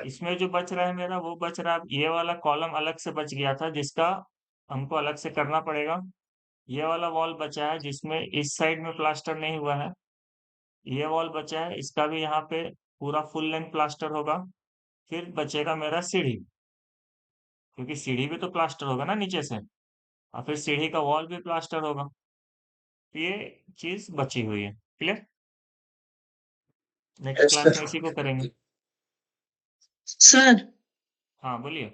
इसमें जो बच रहा है मेरा, वो बच रहा है, ये वाला कॉलम अलग से बच गया था, जिसका हमको अलग से करना पड़ेगा। ये वाला वॉल बचा है जिसमें इस साइड में प्लास्टर नहीं हुआ है। ये वॉल बचा है, इसका भी यहाँ पे पूरा फुल लेंथ प्लास्टर होगा। फिर बचेगा मेरा सीढ़ी, क्योंकि सीढ़ी भी तो प्लास्टर होगा ना नीचे से, और फिर सीढ़ी का वॉल भी प्लास्टर होगा। तो ये चीज बची हुई है। क्लियर? नेक्स्ट यस क्लास में सर। इसी को करेंगे। सर हाँ बोलिए।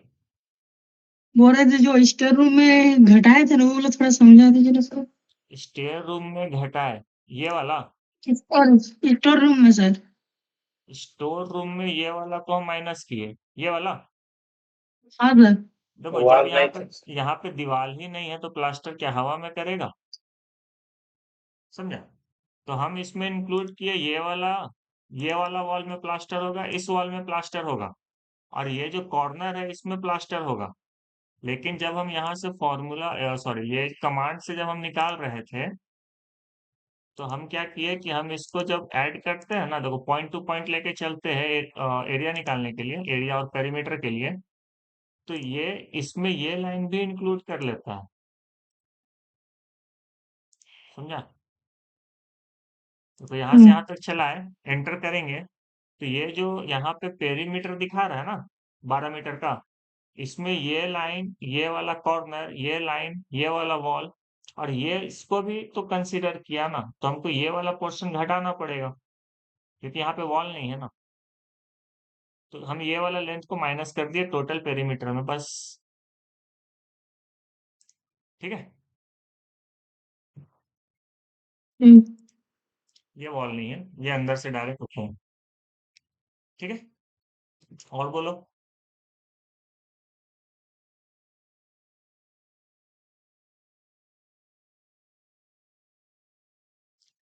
बोल रहे थे जो स्टोर रूम में घटाए थे ना वो वाला थोड़ा समझा दीजिए ना सर। स्टेयर रूम में घटा है ये वाला। और स्टोर रूम में सर। स्टोर रूम में ये वाला को हम माइनस किए, ये वाला। हाँ सर। देखो जब वाल नहीं था। यहाँ पे दीवार ही नहीं है तो प्लास्टर क्या हवा में करेगा? समझा? तो हम इसमें इंक्लूड किए ये वाला वॉल में प्लास्टर होगा, इस वॉल में प्लास्टर होगा, और ये जो कॉर्नर है इसमें प्लास्टर होगा। लेकिन जब हम यहाँ से फॉर्मूला सॉरी ये कमांड से जब हम निकाल रहे थे, तो हम क्या किए कि हम इसको जब ऐड करते हैं ना, देखो पॉइंट टू पॉइंट लेके चलते हैं एरिया निकालने के लिए, एरिया और पेरीमीटर के लिए, तो ये इसमें ये लाइन भी इंक्लूड कर लेता है। समझा? तो यहाँ से हम्म। यहाँ तक चला है, एंटर करेंगे तो ये जो यहाँ पे पेरीमीटर दिखा रहा है ना 12 मीटर का, इसमें ये लाइन, ये वाला कॉर्नर, ये लाइन, ये वाला वॉल, और ये इसको भी तो कंसीडर किया ना, तो हमको ये वाला पोर्शन घटाना पड़ेगा, क्योंकि यहाँ पे वॉल नहीं है ना। तो हम ये वाला लेंथ को माइनस कर दिए टोटल पेरीमीटर में बस। ठीक है? हम्म। ये वॉल नहीं है, ये अंदर से डायरेक्ट होते हैं। ठीक है? और बोलो।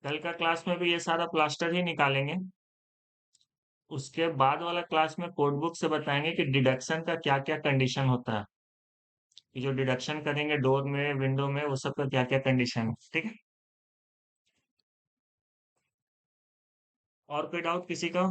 कल का क्लास में भी ये सारा प्लास्टर ही निकालेंगे। उसके बाद वाला क्लास में कोड बुक से बताएंगे कि डिडक्शन का क्या क्या कंडीशन होता है, कि जो डिडक्शन करेंगे डोर में, विंडो में, वो सब का क्या क्या कंडीशन है। ठीक है? और कोई डाउट किसी का?